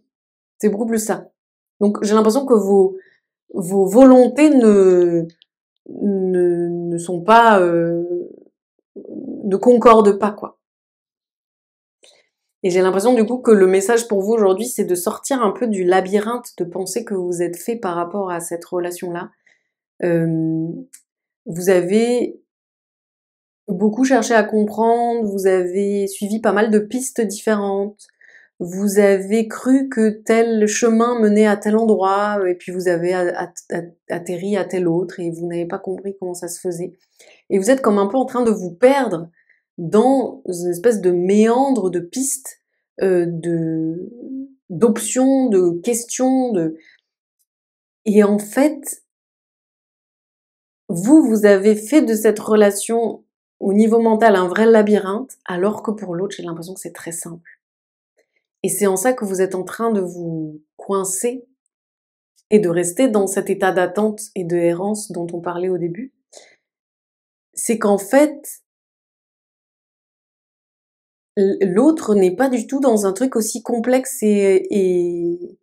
C'est beaucoup plus ça. Donc j'ai l'impression que vos volontés ne sont pas ne concordent pas, quoi. Et j'ai l'impression du coup que le message pour vous aujourd'hui, c'est de sortir un peu du labyrinthe de pensée que vous êtes fait par rapport à cette relation-là. Vous avez beaucoup cherché à comprendre, vous avez suivi pas mal de pistes différentes, vous avez cru que tel chemin menait à tel endroit, et puis vous avez atterri à tel autre, et vous n'avez pas compris comment ça se faisait. Et vous êtes comme un peu en train de vous perdre dans une espèce de méandre de pistes, d'options, de questions, et en fait, vous avez fait de cette relation au niveau mental un vrai labyrinthe, alors que pour l'autre, j'ai l'impression que c'est très simple. Et c'est en ça que vous êtes en train de vous coincer et de rester dans cet état d'attente et de errance dont on parlait au début. C'est qu'en fait, l'autre n'est pas du tout dans un truc aussi complexe et,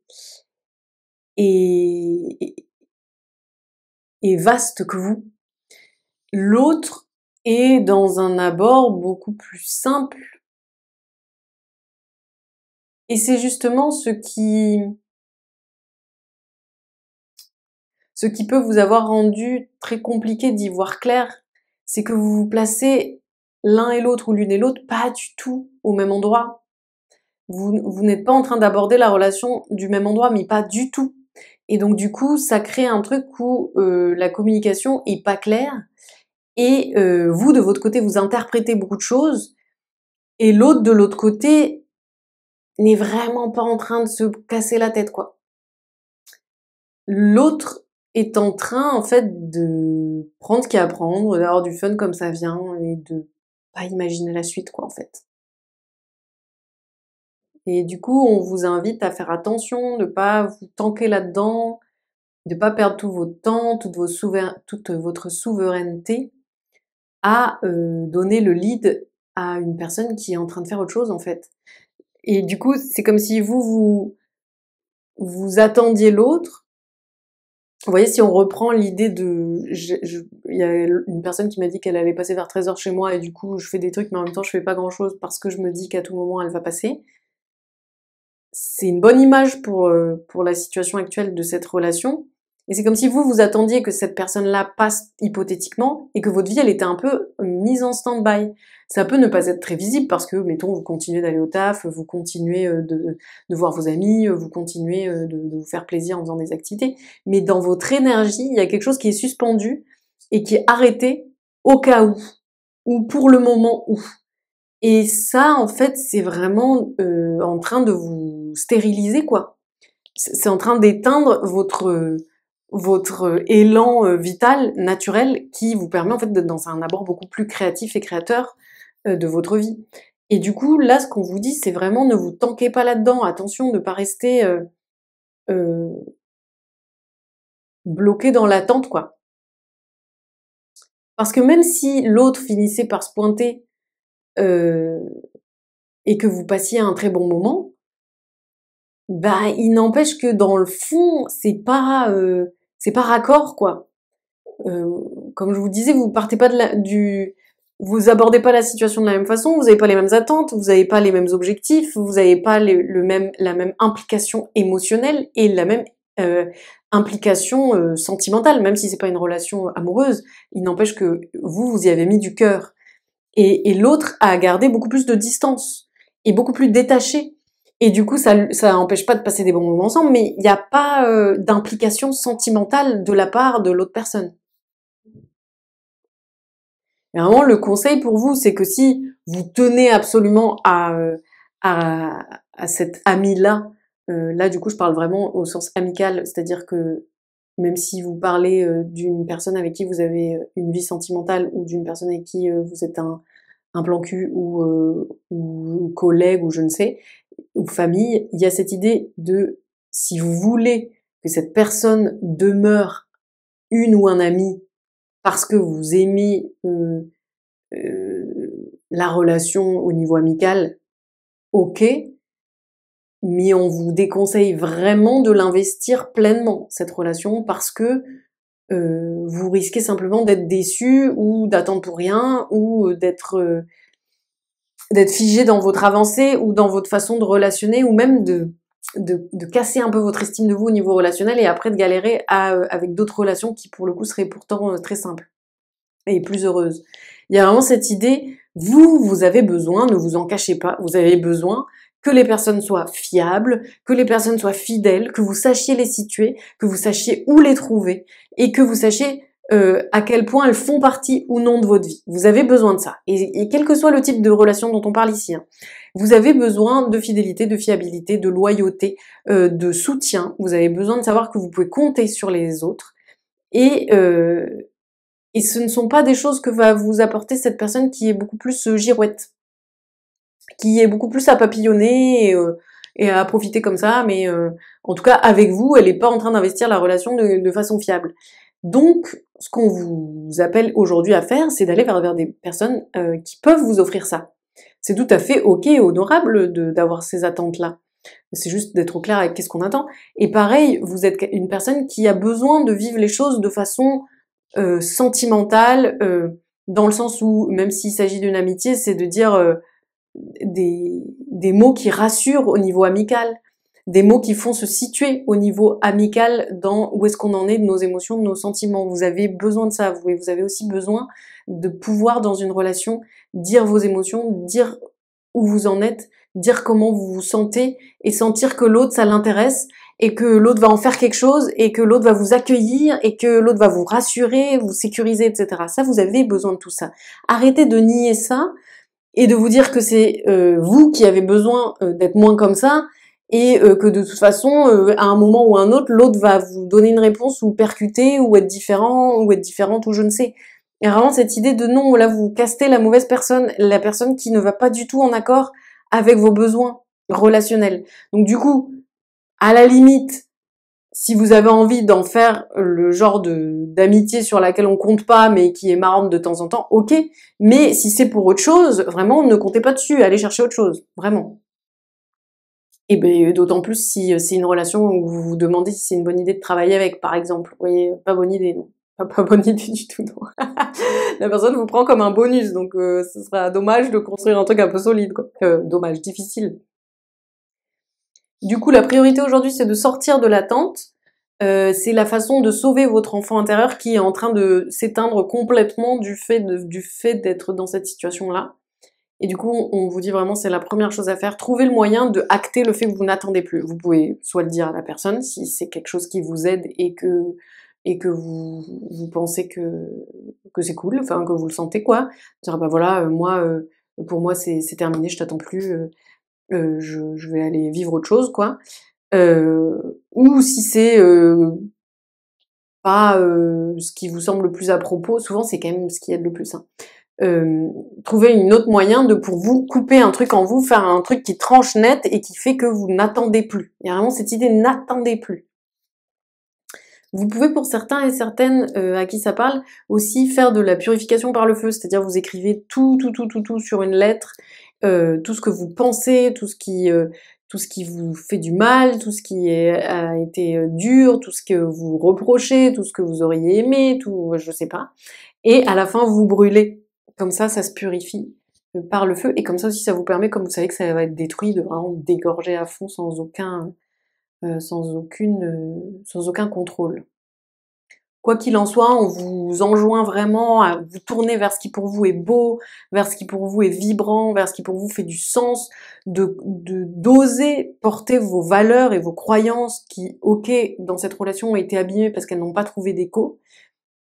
et vaste que vous. L'autre est dans un abord beaucoup plus simple. Et c'est justement ce qui peut vous avoir rendu très compliqué d'y voir clair, c'est que vous vous placez l'un et l'autre ou l'une et l'autre pas du tout au même endroit. Vous n'êtes pas en train d'aborder la relation du même endroit, mais pas du tout. Et donc du coup, ça crée un truc où la communication est pas claire et vous, de votre côté, vous interprétez beaucoup de choses et l'autre, de l'autre côté, n'est vraiment pas en train de se casser la tête, quoi. L'autre est en train, en fait, de prendre ce qu'il y a à prendre, d'avoir du fun comme ça vient et de pas imaginer la suite, quoi, en fait. Et du coup, on vous invite à faire attention, de pas vous tanker là-dedans, de pas perdre tout votre temps, toute votre souveraineté à donner le lead à une personne qui est en train de faire autre chose, en fait. Et du coup, c'est comme si vous attendiez l'autre. Vous voyez, si on reprend l'idée de... Il y a une personne qui m'a dit qu'elle allait passer vers 13h chez moi et du coup, je fais des trucs, mais en même temps, je fais pas grand-chose parce que je me dis qu'à tout moment, elle va passer. C'est une bonne image pour la situation actuelle de cette relation. Et c'est comme si vous attendiez que cette personne-là passe hypothétiquement et que votre vie, elle était un peu mise en stand-by. Ça peut ne pas être très visible parce que, mettons, vous continuez d'aller au taf, vous continuez de voir vos amis, vous continuez de vous faire plaisir en faisant des activités. Mais dans votre énergie, il y a quelque chose qui est suspendu et qui est arrêté au cas où, ou pour le moment où. Et ça, en fait, c'est vraiment en train de vous stériliser, quoi. C'est en train d'éteindre votre élan vital, naturel, qui vous permet en fait d'être dans un abord beaucoup plus créatif et créateur de votre vie. Et du coup, là, ce qu'on vous dit, c'est vraiment ne vous tanquez pas là-dedans. Attention de ne pas rester euh, bloqué dans l'attente, quoi. Parce que même si l'autre finissait par se pointer euh, et que vous passiez un très bon moment, bah, il n'empêche que dans le fond, c'est pas raccord, quoi. Euh, Comme je vous disais, vous partez pas vous abordez pas la situation de la même façon, vous avez pas les mêmes attentes, vous avez pas les mêmes objectifs, vous avez pas la même implication émotionnelle et la même implication sentimentale, même si c'est pas une relation amoureuse. Il n'empêche que vous y avez mis du cœur. Et l'autre a gardé beaucoup plus de distance et beaucoup plus détaché. Et du coup, ça empêche pas de passer des bons moments ensemble, mais il n'y a pas d'implication sentimentale de la part de l'autre personne. Et vraiment, le conseil pour vous, c'est que si vous tenez absolument à cet ami-là, là, du coup, je parle vraiment au sens amical, c'est-à-dire que même si vous parlez d'une personne avec qui vous avez une vie sentimentale ou d'une personne avec qui vous êtes un plan cul ou collègue ou je ne sais, ou famille, il y a cette idée de si vous voulez que cette personne demeure une ou un ami parce que vous aimez la relation au niveau amical, ok, mais on vous déconseille vraiment de l'investir pleinement, cette relation, parce que vous risquez simplement d'être déçu ou d'attendre pour rien ou d'être figé dans votre avancée ou dans votre façon de relationner ou même de casser un peu votre estime de vous au niveau relationnel et après de galérer avec d'autres relations qui pour le coup seraient pourtant très simples et plus heureuses. Il y a vraiment cette idée, vous avez besoin, ne vous en cachez pas, vous avez besoin que les personnes soient fiables, que les personnes soient fidèles, que vous sachiez les situer, que vous sachiez où les trouver et que vous sachiez à quel point elles font partie ou non de votre vie. Vous avez besoin de ça. Et quel que soit le type de relation dont on parle ici, hein, vous avez besoin de fidélité, de fiabilité, de loyauté, de soutien. Vous avez besoin de savoir que vous pouvez compter sur les autres. Et ce ne sont pas des choses que va vous apporter cette personne qui est beaucoup plus girouette, qui est beaucoup plus à papillonner et à profiter comme ça, mais en tout cas, avec vous, elle n'est pas en train d'investir la relation de façon fiable. Donc, ce qu'on vous appelle aujourd'hui à faire, c'est d'aller vers des personnes qui peuvent vous offrir ça. C'est tout à fait ok et honorable d'avoir ces attentes-là. C'est juste d'être au clair avec qu'est-ce qu'on attend. Et pareil, vous êtes une personne qui a besoin de vivre les choses de façon sentimentale, dans le sens où, même s'il s'agit d'une amitié, c'est de dire des mots qui rassurent au niveau amical, des mots qui font se situer au niveau amical dans où est-ce qu'on en est de nos émotions, de nos sentiments. Vous avez besoin de ça, vous avez aussi besoin de pouvoir dans une relation dire vos émotions, dire où vous en êtes, dire comment vous vous sentez et sentir que l'autre ça l'intéresse et que l'autre va en faire quelque chose et que l'autre va vous accueillir et que l'autre va vous rassurer, vous sécuriser, etc. Ça, vous avez besoin de tout ça. Arrêtez de nier ça et de vous dire que c'est vous qui avez besoin d'être moins comme ça et que de toute façon, à un moment ou à un autre, l'autre va vous donner une réponse ou percuter ou être différent ou être différente ou je ne sais. Et vraiment cette idée de non, là vous castez la mauvaise personne, la personne qui ne va pas du tout en accord avec vos besoins relationnels. Donc du coup, à la limite, si vous avez envie d'en faire le genre d'amitié sur laquelle on compte pas mais qui est marrante de temps en temps, ok. Mais si c'est pour autre chose, vraiment ne comptez pas dessus, allez chercher autre chose, vraiment. Et ben d'autant plus si c'est une relation où vous vous demandez si c'est une bonne idée de travailler avec, par exemple. Vous voyez, pas bonne idée, non. Pas bonne idée du tout, non. La personne vous prend comme un bonus, donc ce sera dommage de construire un truc un peu solide, quoi. Dommage, difficile. Du coup, la priorité aujourd'hui, c'est de sortir de l'attente. C'est la façon de sauver votre enfant intérieur qui est en train de s'éteindre complètement du fait d'être dans cette situation-là. Et du coup, on vous dit vraiment, c'est la première chose à faire. Trouvez le moyen de acter le fait que vous n'attendez plus. Vous pouvez soit le dire à la personne, si c'est quelque chose qui vous aide et que vous pensez que c'est cool, enfin, que vous le sentez, quoi. Dire, bah voilà, moi, pour moi, c'est terminé, je t'attends plus, je vais aller vivre autre chose, quoi. Ou si c'est pas ce qui vous semble le plus à propos, souvent c'est quand même ce qui aide le plus, hein. Trouver une autre moyen de pour vous couper un truc en vous, faire un truc qui tranche net et qui fait que vous n'attendez plus. Il y a vraiment cette idée n'attendez plus. Vous pouvez pour certains et certaines à qui ça parle aussi faire de la purification par le feu, c'est-à-dire vous écrivez tout sur une lettre, tout ce que vous pensez, tout ce qui vous fait du mal, tout ce qui a été dur, tout ce que vous reprochez, tout ce que vous auriez aimé, tout, je sais pas. Et à la fin, vous brûlez. Comme ça se purifie par le feu. Et comme ça aussi, ça vous permet, comme vous savez que ça va être détruit, de vraiment dégorger à fond sans sans aucun contrôle. Quoi qu'il en soit, on vous enjoint vraiment à vous tourner vers ce qui pour vous est beau, vers ce qui pour vous est vibrant, vers ce qui pour vous fait du sens, d'oser porter vos valeurs et vos croyances qui, ok, dans cette relation ont été abîmées parce qu'elles n'ont pas trouvé d'écho,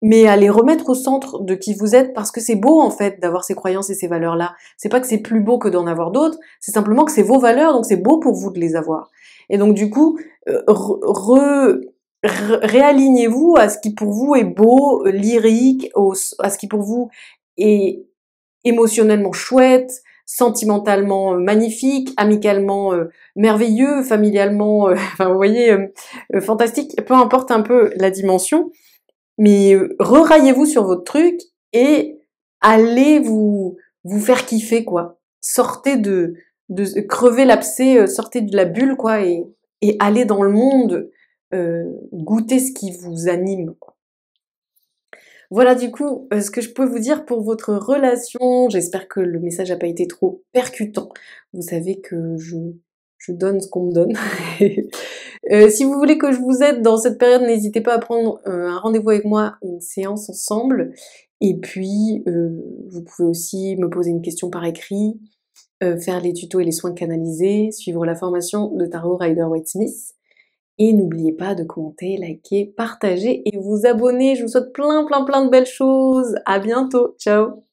mais à les remettre au centre de qui vous êtes parce que c'est beau en fait d'avoir ces croyances et ces valeurs-là. C'est pas que c'est plus beau que d'en avoir d'autres, c'est simplement que c'est vos valeurs, donc c'est beau pour vous de les avoir. Et donc du coup, réalignez-vous à ce qui pour vous est beau, lyrique, à ce qui pour vous est émotionnellement chouette, sentimentalement magnifique, amicalement merveilleux, familialement, enfin vous voyez, fantastique, peu importe un peu la dimension, mais reraillez-vous sur votre truc et allez vous faire kiffer, quoi. Sortez de crever l'abcès, sortez de la bulle, quoi, et allez dans le monde, goûter ce qui vous anime, quoi. Voilà du coup ce que je peux vous dire pour votre relation. J'espère que le message n'a pas été trop percutant. Vous savez que je donne ce qu'on me donne. Si vous voulez que je vous aide dans cette période, n'hésitez pas à prendre un rendez-vous avec moi, une séance ensemble. Et puis, vous pouvez aussi me poser une question par écrit, faire les tutos et les soins canalisés, suivre la formation de Tarot Rider-Waite-Smith. Et n'oubliez pas de commenter, liker, partager et vous abonner. Je vous souhaite plein de belles choses. À bientôt. Ciao.